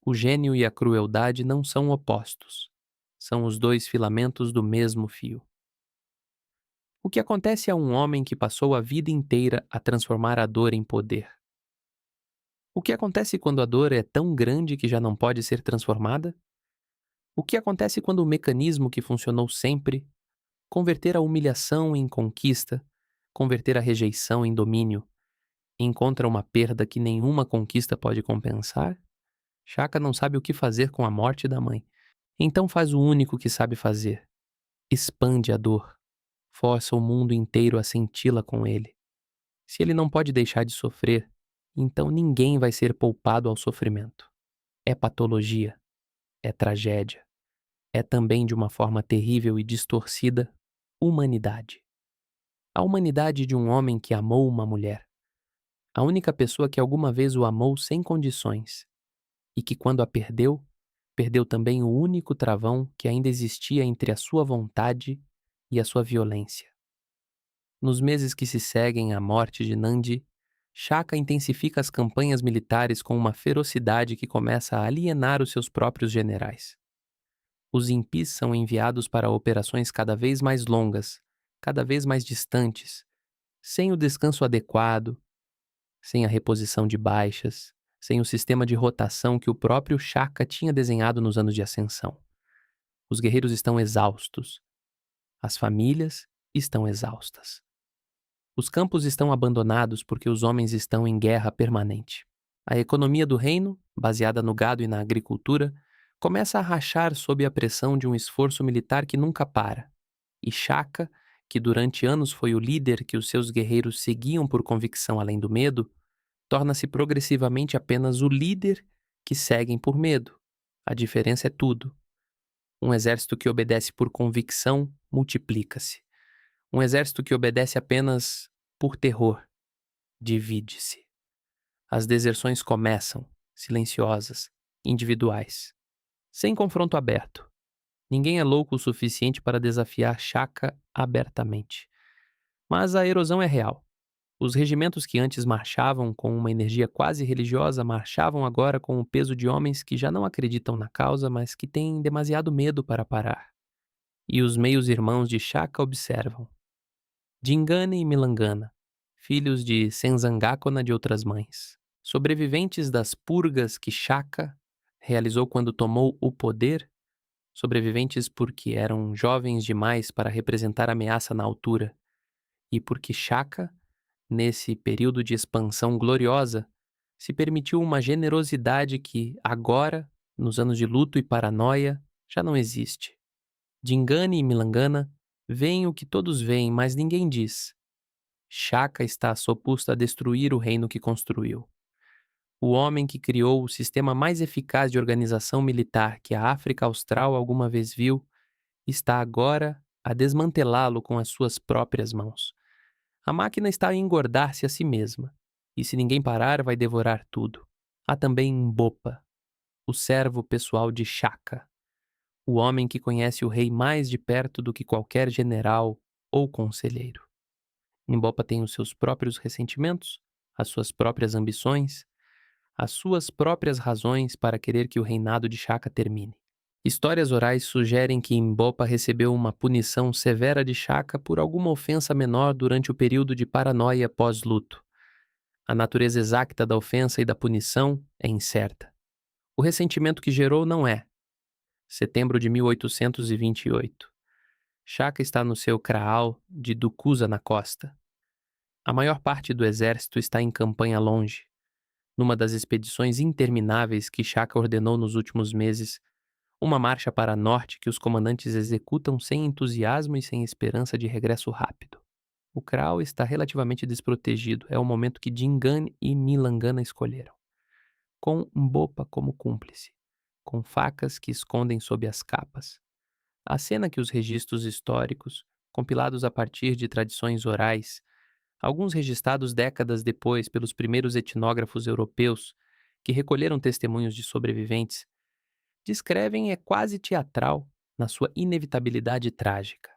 O gênio e a crueldade não são opostos. São os dois filamentos do mesmo fio. O que acontece a um homem que passou a vida inteira a transformar a dor em poder? O que acontece quando a dor é tão grande que já não pode ser transformada? O que acontece quando o mecanismo que funcionou sempre, converter a humilhação em conquista, converter a rejeição em domínio, encontra uma perda que nenhuma conquista pode compensar? Shaka não sabe o que fazer com a morte da mãe. Então faz o único que sabe fazer. Expande a dor. Força o mundo inteiro a senti-la com ele. Se ele não pode deixar de sofrer, então ninguém vai ser poupado ao sofrimento. É patologia. É tragédia. É também, de uma forma terrível e distorcida, humanidade. A humanidade de um homem que amou uma mulher. A única pessoa que alguma vez o amou sem condições. E que, quando a perdeu, perdeu também o único travão que ainda existia entre a sua vontade e a sua violência. Nos meses que se seguem à morte de Nandi, Shaka intensifica as campanhas militares com uma ferocidade que começa a alienar os seus próprios generais. Os impis são enviados para operações cada vez mais longas, cada vez mais distantes, sem o descanso adequado, sem a reposição de baixas, sem o sistema de rotação que o próprio Shaka tinha desenhado nos anos de ascensão. Os guerreiros estão exaustos. As famílias estão exaustas. Os campos estão abandonados porque os homens estão em guerra permanente. A economia do reino, baseada no gado e na agricultura, começa a rachar sob a pressão de um esforço militar que nunca para. E Shaka, que durante anos foi o líder que os seus guerreiros seguiam por convicção além do medo, torna-se progressivamente apenas o líder que seguem por medo. A diferença é tudo. Um exército que obedece por convicção multiplica-se. Um exército que obedece apenas por terror divide-se. As deserções começam, silenciosas, individuais, sem confronto aberto. Ninguém é louco o suficiente para desafiar Shaka abertamente. Mas a erosão é real. Os regimentos que antes marchavam com uma energia quase religiosa marchavam agora com o peso de homens que já não acreditam na causa, mas que têm demasiado medo para parar. E os meios-irmãos de Shaka observam. Dingane e Milangana, filhos de Senzangakona de outras mães, sobreviventes das purgas que Shaka realizou quando tomou o poder, sobreviventes porque eram jovens demais para representar ameaça na altura, e porque Shaka, nesse período de expansão gloriosa, se permitiu uma generosidade que, agora, nos anos de luto e paranoia, já não existe. Dingane e Milangana veem o que todos veem, mas ninguém diz. Shaka está suposto a destruir o reino que construiu. O homem que criou o sistema mais eficaz de organização militar que a África Austral alguma vez viu, está agora a desmantelá-lo com as suas próprias mãos. A máquina está a engordar-se a si mesma, e se ninguém parar, vai devorar tudo. Há também Mbopa, o servo pessoal de Shaka, o homem que conhece o rei mais de perto do que qualquer general ou conselheiro. Mbopa tem os seus próprios ressentimentos, as suas próprias ambições, as suas próprias razões para querer que o reinado de Shaka termine. Histórias orais sugerem que Mbopa recebeu uma punição severa de Shaka por alguma ofensa menor durante o período de paranoia pós-luto. A natureza exata da ofensa e da punição é incerta. O ressentimento que gerou não é. Setembro de 1828. Shaka está no seu kraal de Dukuza na costa. A maior parte do exército está em campanha longe. Numa das expedições intermináveis que Shaka ordenou nos últimos meses, uma marcha para norte que os comandantes executam sem entusiasmo e sem esperança de regresso rápido. O kraal está relativamente desprotegido, é o momento que Dingane e Milangana escolheram. Com Mbopa como cúmplice, com facas que escondem sob as capas. A cena que os registros históricos, compilados a partir de tradições orais, alguns registrados décadas depois pelos primeiros etnógrafos europeus que recolheram testemunhos de sobreviventes, descrevem é quase teatral na sua inevitabilidade trágica.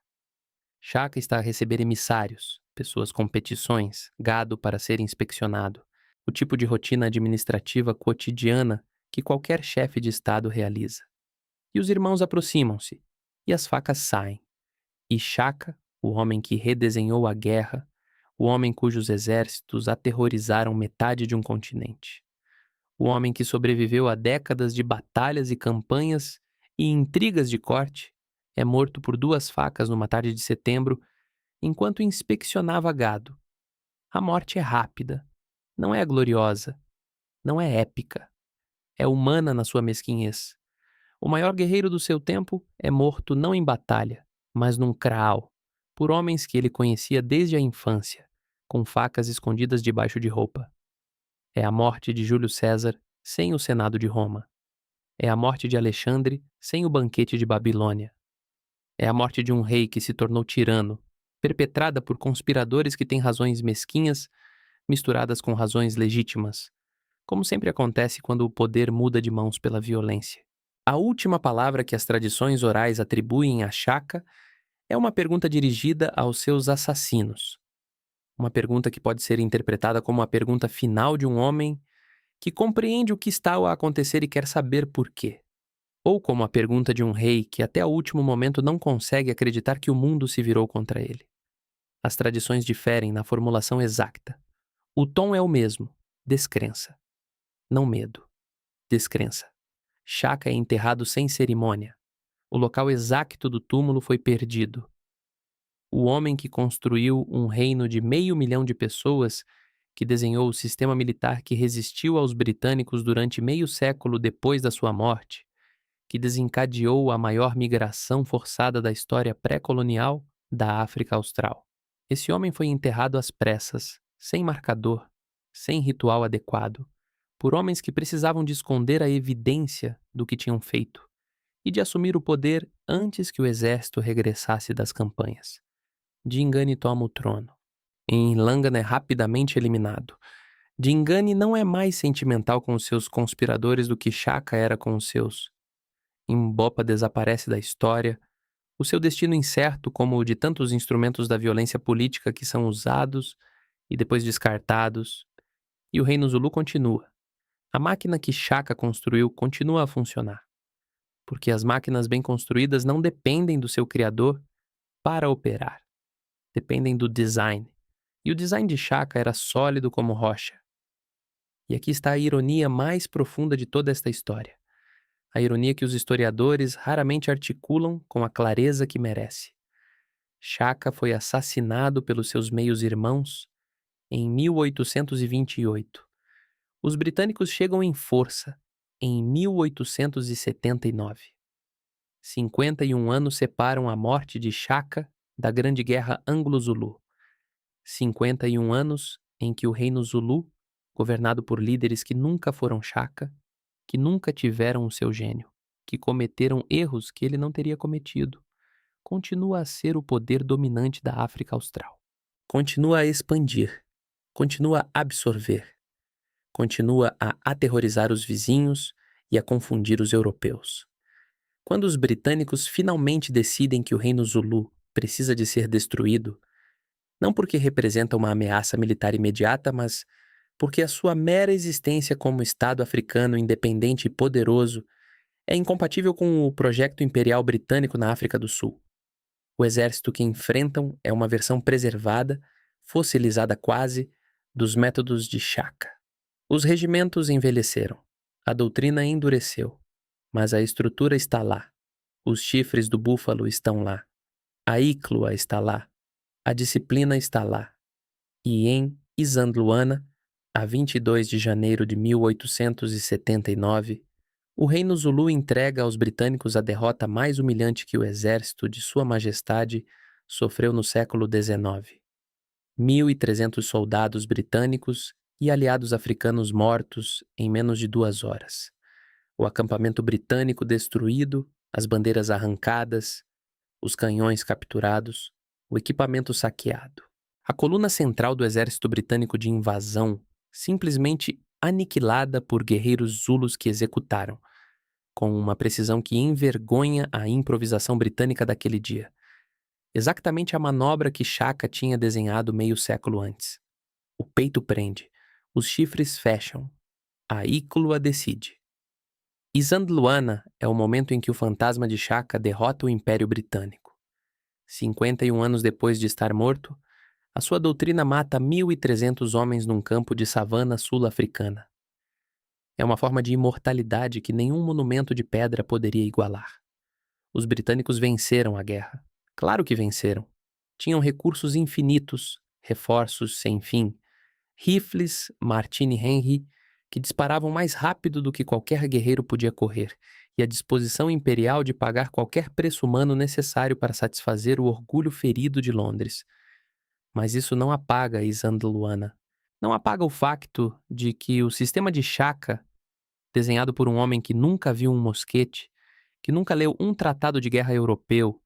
Shaka está a receber emissários, pessoas com petições, gado para ser inspecionado, o tipo de rotina administrativa cotidiana que qualquer chefe de Estado realiza. E os irmãos aproximam-se, e as facas saem. E Shaka, o homem que redesenhou a guerra, o homem cujos exércitos aterrorizaram metade de um continente, o homem que sobreviveu a décadas de batalhas e campanhas e intrigas de corte, é morto por 2 facas numa tarde de setembro, enquanto inspecionava gado. A morte é rápida, não é gloriosa, não é épica, é humana na sua mesquinhez. O maior guerreiro do seu tempo é morto não em batalha, mas num kraal, por homens que ele conhecia desde a infância, com facas escondidas debaixo de roupa. É a morte de Júlio César sem o Senado de Roma. É a morte de Alexandre sem o banquete de Babilônia. É a morte de um rei que se tornou tirano, perpetrada por conspiradores que têm razões mesquinhas misturadas com razões legítimas, como sempre acontece quando o poder muda de mãos pela violência. A última palavra que as tradições orais atribuem a Shaka é uma pergunta dirigida aos seus assassinos. Uma pergunta que pode ser interpretada como a pergunta final de um homem que compreende o que está a acontecer e quer saber por quê. Ou como a pergunta de um rei que até o último momento não consegue acreditar que o mundo se virou contra ele. As tradições diferem na formulação exata. O tom é o mesmo, descrença. Não medo, descrença. Shaka é enterrado sem cerimônia. O local exato do túmulo foi perdido. O homem que construiu um reino de 500.000 de pessoas, que desenhou o sistema militar que resistiu aos britânicos durante meio século depois da sua morte, que desencadeou a maior migração forçada da história pré-colonial da África Austral. Esse homem foi enterrado às pressas, sem marcador, sem ritual adequado, por homens que precisavam de esconder a evidência do que tinham feito e de assumir o poder antes que o exército regressasse das campanhas. Dingane toma o trono. Enlangana é rapidamente eliminado. Dingane não é mais sentimental com os seus conspiradores do que Shaka era com os seus. Mbopa desaparece da história, o seu destino incerto como o de tantos instrumentos da violência política que são usados e depois descartados, e o reino Zulu continua. A máquina que Shaka construiu continua a funcionar, porque as máquinas bem construídas não dependem do seu criador para operar, dependem do design, e o design de Shaka era sólido como rocha. E aqui está a ironia mais profunda de toda esta história. A ironia que os historiadores raramente articulam com a clareza que merece. Shaka foi assassinado pelos seus meios-irmãos em 1828. Os britânicos chegam em força em 1879. 51 anos separam a morte de Shaka da Grande Guerra Anglo-Zulu. 51 anos em que o reino Zulu, governado por líderes que nunca foram Shaka, que nunca tiveram o seu gênio, que cometeram erros que ele não teria cometido, continua a ser o poder dominante da África Austral. Continua a expandir, continua a absorver, continua a aterrorizar os vizinhos e a confundir os europeus. Quando os britânicos finalmente decidem que o reino Zulu precisa de ser destruído, não porque representa uma ameaça militar imediata, mas porque a sua mera existência como Estado africano independente e poderoso é incompatível com o projeto imperial britânico na África do Sul. O exército que enfrentam é uma versão preservada, fossilizada quase, Dos métodos de Shaka. Os regimentos envelheceram, a doutrina endureceu, mas a estrutura está lá. Os chifres do búfalo estão lá. A íclua está lá. A disciplina está lá. E em Isandlwana, a 22 de janeiro de 1879, o reino Zulu entrega aos britânicos a derrota mais humilhante que o exército de Sua Majestade sofreu no século XIX. 1.300 soldados britânicos e aliados africanos mortos em menos de 2 horas. O acampamento britânico destruído, as bandeiras arrancadas, os canhões capturados, o equipamento saqueado. A coluna central do exército britânico de invasão simplesmente aniquilada por guerreiros zulus que executaram, com uma precisão que envergonha a improvisação britânica daquele dia. Exatamente a manobra que Shaka tinha desenhado meio século antes. O peito prende, os chifres fecham, a íclua decide. Isandlwana é o momento em que o fantasma de Shaka derrota o Império Britânico. 51 anos depois de estar morto, a sua doutrina mata 1.300 homens num campo de savana sul-africana. É uma forma de imortalidade que nenhum monumento de pedra poderia igualar. Os britânicos venceram a guerra. Claro que venceram. Tinham recursos infinitos, reforços sem fim, rifles Martini Henry que disparavam mais rápido do que qualquer guerreiro podia correr, e a disposição imperial de pagar qualquer preço humano necessário para satisfazer o orgulho ferido de Londres. Mas isso não apaga Isandlwana. Não apaga o facto de que o sistema de Shaka, desenhado por um homem que nunca viu um mosquete, que nunca leu um tratado de guerra europeu,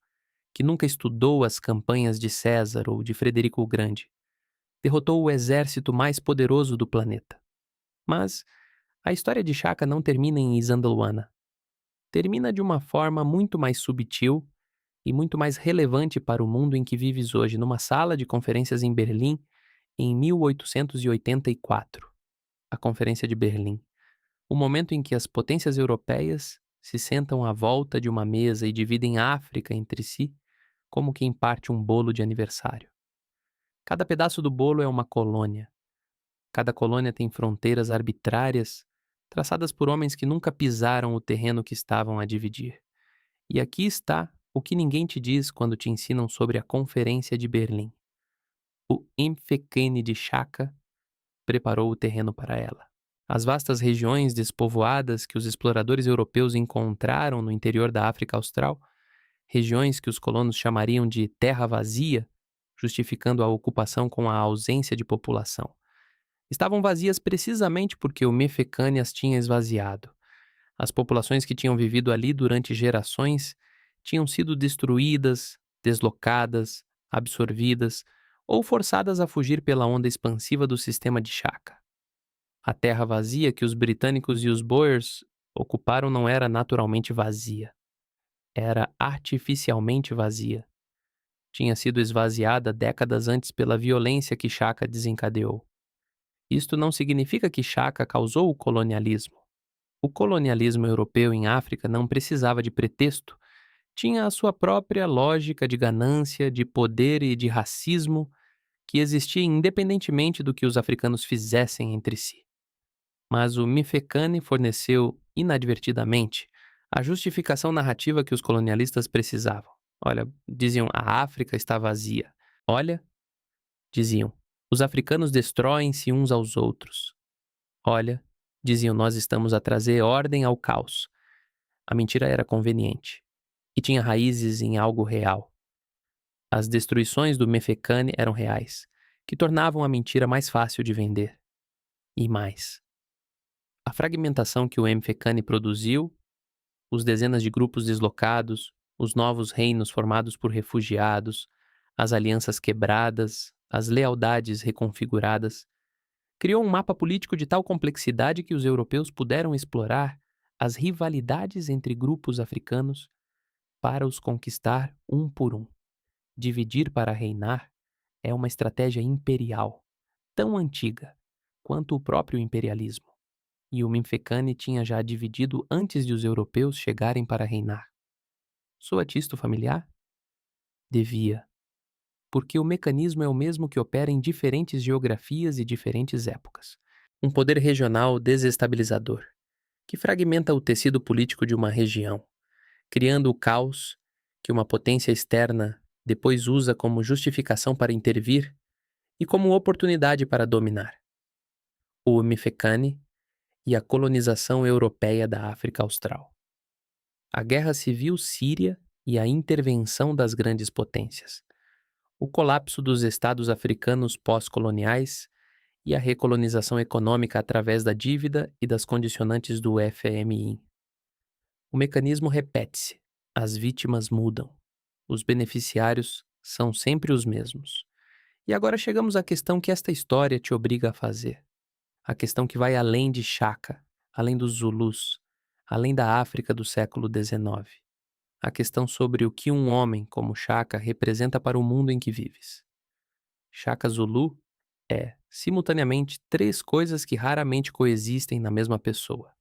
que nunca estudou as campanhas de César ou de Frederico o Grande, derrotou o exército mais poderoso do planeta. Mas a história de Shaka não termina em Isandlwana. Termina de uma forma muito mais subtil e muito mais relevante para o mundo em que vives hoje, numa sala de conferências em Berlim, em 1884. A Conferência de Berlim. O momento em que as potências europeias se sentam à volta de uma mesa e dividem a África entre si, como quem parte um bolo de aniversário. Cada pedaço do bolo é uma colônia. Cada colônia tem fronteiras arbitrárias, traçadas por homens que nunca pisaram o terreno que estavam a dividir. E aqui está o que ninguém te diz quando te ensinam sobre a Conferência de Berlim. O Mfecane de Shaka preparou o terreno para ela. As vastas regiões despovoadas que os exploradores europeus encontraram no interior da África Austral, regiões que os colonos chamariam de terra vazia, justificando a ocupação com a ausência de população, estavam vazias precisamente porque o Mfecane as tinha esvaziado. As populações que tinham vivido ali durante gerações tinham sido destruídas, deslocadas, absorvidas ou forçadas a fugir pela onda expansiva do sistema de Shaka. A terra vazia que os britânicos e os Boers ocuparam não era naturalmente vazia. Era artificialmente vazia. Tinha sido esvaziada décadas antes pela violência que Shaka desencadeou. Isto não significa que Shaka causou o colonialismo. O colonialismo europeu em África não precisava de pretexto. Tinha a sua própria lógica de ganância, de poder e de racismo que existia independentemente do que os africanos fizessem entre si. Mas o Mfecane forneceu, inadvertidamente, a justificação narrativa que os colonialistas precisavam. Olha, diziam, a África está vazia. Olha, diziam, os africanos destroem-se uns aos outros. Olha, diziam, nós estamos a trazer ordem ao caos. A mentira era conveniente e tinha raízes em algo real. As destruições do Mfecane eram reais, que tornavam a mentira mais fácil de vender. E mais. A fragmentação que o Mfecane produziu, os dezenas de grupos deslocados, os novos reinos formados por refugiados, as alianças quebradas, as lealdades reconfiguradas, criou um mapa político de tal complexidade que os europeus puderam explorar as rivalidades entre grupos africanos para os conquistar um por um. Dividir para reinar é uma estratégia imperial, tão antiga quanto o próprio imperialismo. E o Mfecane tinha já dividido antes de os europeus chegarem para reinar. Soa-te isto familiar? Devia. porque o mecanismo é o mesmo que opera em diferentes geografias e diferentes épocas. Um poder regional desestabilizador, que fragmenta o tecido político de uma região, criando o caos que uma potência externa depois usa como justificação para intervir e como oportunidade para dominar. O Mfecane e a colonização europeia da África Austral. A Guerra Civil Síria e a intervenção das grandes potências. O colapso dos estados africanos pós-coloniais e a recolonização econômica através da dívida e das condicionantes do FMI. O mecanismo repete-se, as vítimas mudam, os beneficiários são sempre os mesmos. E agora chegamos à questão que esta história te obriga a fazer. A questão que vai além de Chaka, além dos Zulus, além da África do século XIX. A questão sobre o que um homem como Chaka representa para o mundo em que vives. Shaka Zulu é, simultaneamente, três coisas que raramente coexistem na mesma pessoa.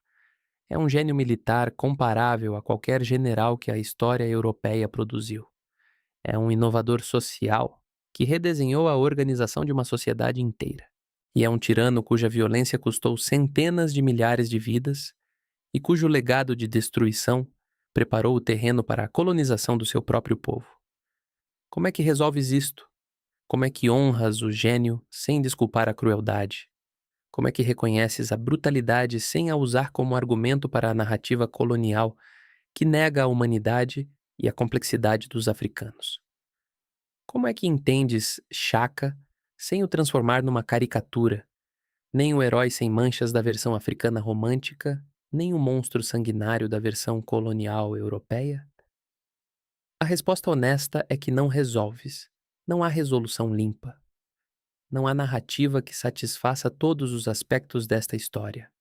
É um gênio militar comparável a qualquer general que a história europeia produziu. É um inovador social que redesenhou a organização de uma sociedade inteira. E é um tirano cuja violência custou centenas de milhares de vidas e cujo legado de destruição preparou o terreno para a colonização do seu próprio povo. Como é que resolves isto? Como é que honras o gênio sem desculpar a crueldade? Como é que reconheces a brutalidade sem a usar como argumento para a narrativa colonial que nega a humanidade e a complexidade dos africanos? Como é que entendes Chaka sem o transformar numa caricatura, nem o herói sem manchas da versão africana romântica, nem o monstro sanguinário da versão colonial europeia? A resposta honesta é que não resolves. Não há resolução limpa. Não há narrativa que satisfaça todos os aspectos desta história.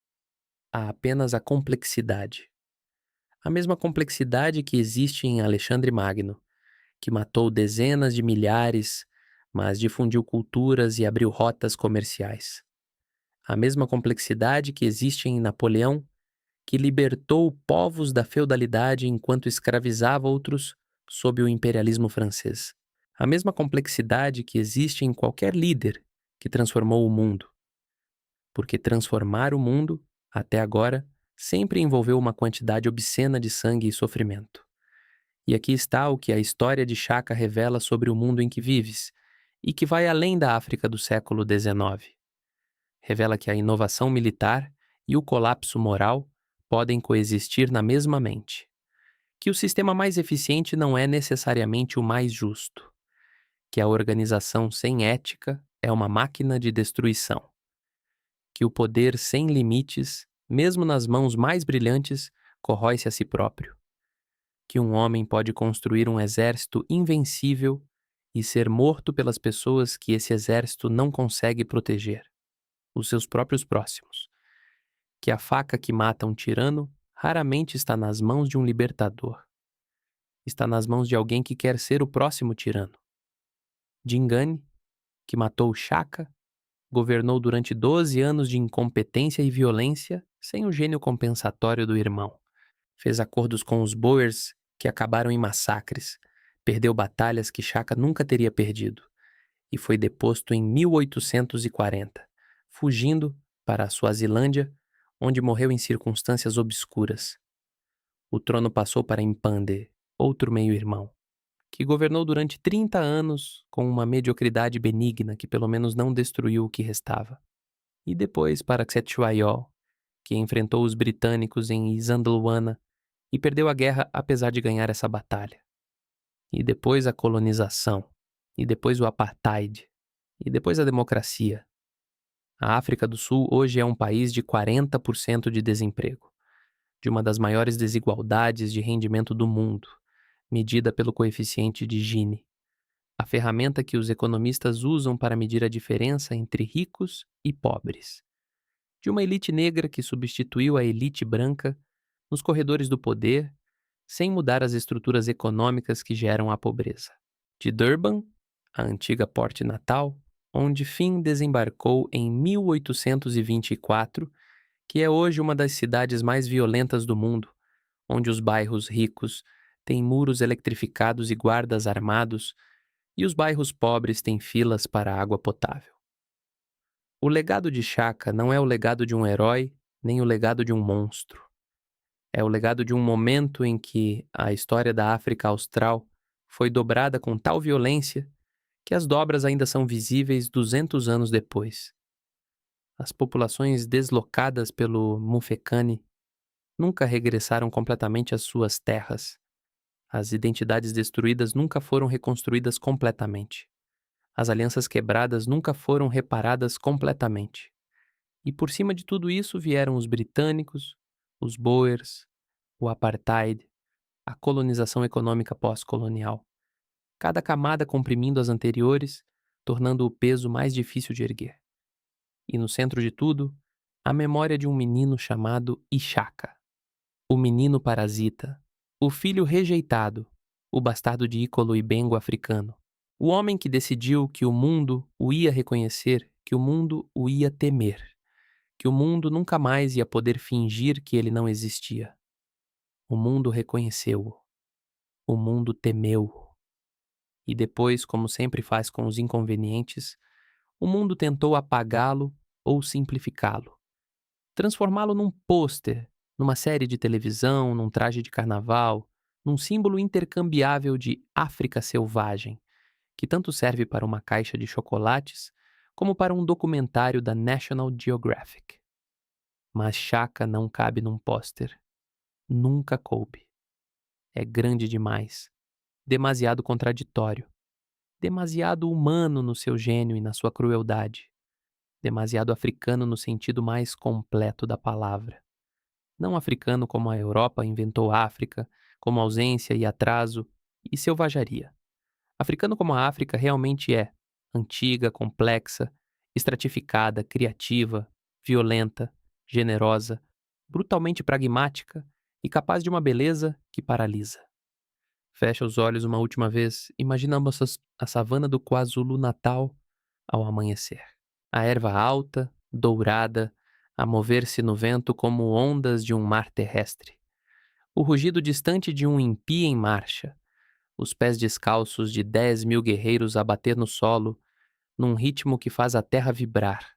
Há apenas a complexidade. A mesma complexidade que existe em Alexandre Magno, que matou dezenas de milhares, mas difundiu culturas e abriu rotas comerciais. A mesma complexidade que existe em Napoleão, que libertou povos da feudalidade enquanto escravizava outros sob o imperialismo francês. A mesma complexidade que existe em qualquer líder que transformou o mundo. Porque transformar o mundo, até agora, sempre envolveu uma quantidade obscena de sangue e sofrimento. E aqui está o que a história de Chaka revela sobre o mundo em que vives, e que vai além da África do século XIX. Revela que a inovação militar e o colapso moral podem coexistir na mesma mente. Que o sistema mais eficiente não é necessariamente o mais justo. Que a organização sem ética é uma máquina de destruição. Que o poder sem limites, mesmo nas mãos mais brilhantes, corrói-se a si próprio. Que um homem pode construir um exército invencível e ser morto pelas pessoas que esse exército não consegue proteger, os seus próprios próximos. Que a faca que mata um tirano raramente está nas mãos de um libertador. Está nas mãos de alguém que quer ser o próximo tirano. Dingane, que matou Chaka, governou durante 12 anos de incompetência e violência sem o gênio compensatório do irmão. Fez acordos com os Boers que acabaram em massacres, perdeu batalhas que Chaka nunca teria perdido e foi deposto em 1840, fugindo para a Suazilândia, onde morreu em circunstâncias obscuras. O trono passou para Impande, outro meio-irmão, que governou durante 30 anos com uma mediocridade benigna que pelo menos não destruiu o que restava. E depois para Cetshwayo, que enfrentou os britânicos em Isandlwana e perdeu a guerra apesar de ganhar essa batalha. E depois a colonização, e depois o apartheid, e depois a democracia. A África do Sul hoje é um país de 40% de desemprego, de uma das maiores desigualdades de rendimento do mundo, medida pelo coeficiente de Gini, a ferramenta que os economistas usam para medir a diferença entre ricos e pobres. De uma elite negra que substituiu a elite branca nos corredores do poder, sem mudar as estruturas econômicas que geram a pobreza. De Durban, a antiga Porte Natal, onde Finn desembarcou em 1824, que é hoje uma das cidades mais violentas do mundo, onde os bairros ricos têm muros eletrificados e guardas armados e os bairros pobres têm filas para água potável. O legado de Shaka não é o legado de um herói, nem o legado de um monstro. É o legado de um momento em que a história da África Austral foi dobrada com tal violência que as dobras ainda são visíveis 200 anos depois. As populações deslocadas pelo Mufecane nunca regressaram completamente às suas terras. As identidades destruídas nunca foram reconstruídas completamente. As alianças quebradas nunca foram reparadas completamente. E por cima de tudo isso vieram os britânicos, os Boers, o apartheid, a colonização econômica pós-colonial. Cada camada comprimindo as anteriores, tornando o peso mais difícil de erguer. E no centro de tudo, a memória de um menino chamado Ishaka, o menino parasita, o filho rejeitado, o bastardo de Icolo e Bengo africano, o homem que decidiu que o mundo o ia reconhecer, que o mundo o ia temer, que o mundo nunca mais ia poder fingir que ele não existia. O mundo reconheceu-o, o mundo temeu-o. E depois, como sempre faz com os inconvenientes, o mundo tentou apagá-lo ou simplificá-lo, transformá-lo num pôster, numa série de televisão, num traje de carnaval, num símbolo intercambiável de África selvagem, que tanto serve para uma caixa de chocolates como para um documentário da National Geographic. Mas Shaka não cabe num pôster. Nunca coube. É grande demais, demasiado contraditório, demasiado humano no seu gênio e na sua crueldade, demasiado africano no sentido mais completo da palavra. Não africano como a Europa inventou África, como ausência e atraso e selvageria. Africano como a África realmente é: antiga, complexa, estratificada, criativa, violenta, generosa, brutalmente pragmática e capaz de uma beleza que paralisa. Fecha os olhos uma última vez, imaginamos a savana do KwaZulu-Natal ao amanhecer. A erva alta, dourada, a mover-se no vento como ondas de um mar terrestre. O rugido distante de um impi em marcha. Os pés descalços de 10.000 guerreiros a bater no solo, num ritmo que faz a terra vibrar.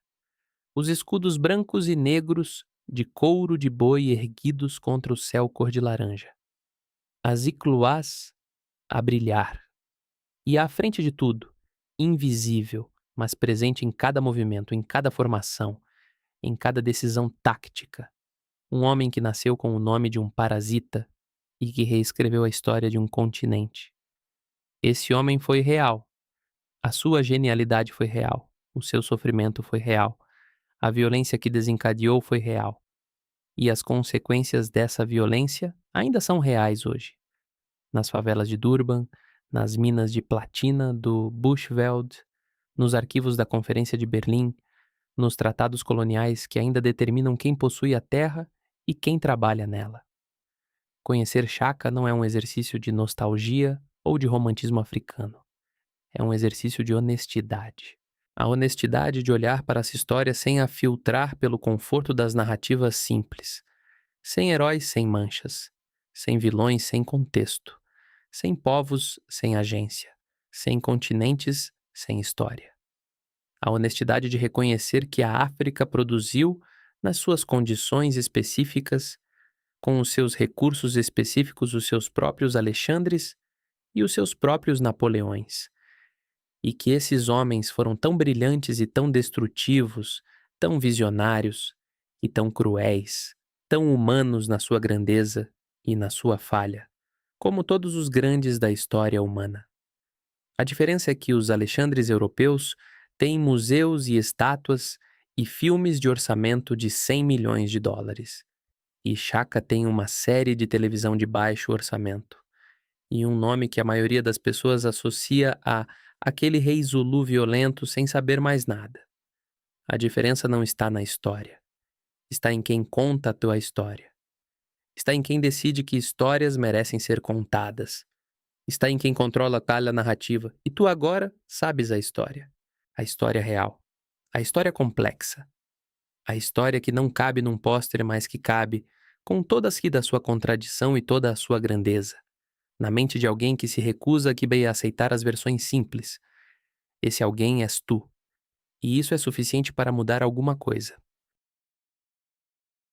Os escudos brancos e negros de couro de boi erguidos contra o céu cor de laranja. As icluás a brilhar. E à frente de tudo, invisível, mas presente em cada movimento, em cada formação, em cada decisão táctica. Um homem que nasceu com o nome de um parasita e que reescreveu a história de um continente. Esse homem foi real. A sua genialidade foi real. O seu sofrimento foi real. A violência que desencadeou foi real. E as consequências dessa violência ainda são reais hoje. Nas favelas de Durban, nas minas de platina do Bushveld, nos arquivos da Conferência de Berlim, nos tratados coloniais que ainda determinam quem possui a terra e quem trabalha nela. Conhecer Shaka não é um exercício de nostalgia ou de romantismo africano. É um exercício de honestidade. A honestidade de olhar para essa história sem a filtrar pelo conforto das narrativas simples. Sem heróis sem manchas. Sem vilões sem contexto. Sem povos sem agência. Sem continentes sem história. A honestidade de reconhecer que a África produziu, nas suas condições específicas, com os seus recursos específicos, os seus próprios Alexandres e os seus próprios Napoleões. E que esses homens foram tão brilhantes e tão destrutivos, tão visionários e tão cruéis, tão humanos na sua grandeza e na sua falha, como todos os grandes da história humana. A diferença é que os Alexandres europeus têm museus e estátuas e filmes de orçamento de 100 milhões de dólares. E Shaka tem uma série de televisão de baixo orçamento. E um nome que a maioria das pessoas associa a aquele rei Zulu violento sem saber mais nada. A diferença não está na história. Está em quem conta a tua história. Está em quem decide que histórias merecem ser contadas. Está em quem controla a calha narrativa. E tu agora sabes a história. A história real. A história complexa. A história que não cabe num pôster, mas que cabe, com toda a sua contradição e toda a sua grandeza. na mente de alguém que se recusa a aceitar as versões simples. Esse alguém és tu, e isso é suficiente para mudar alguma coisa.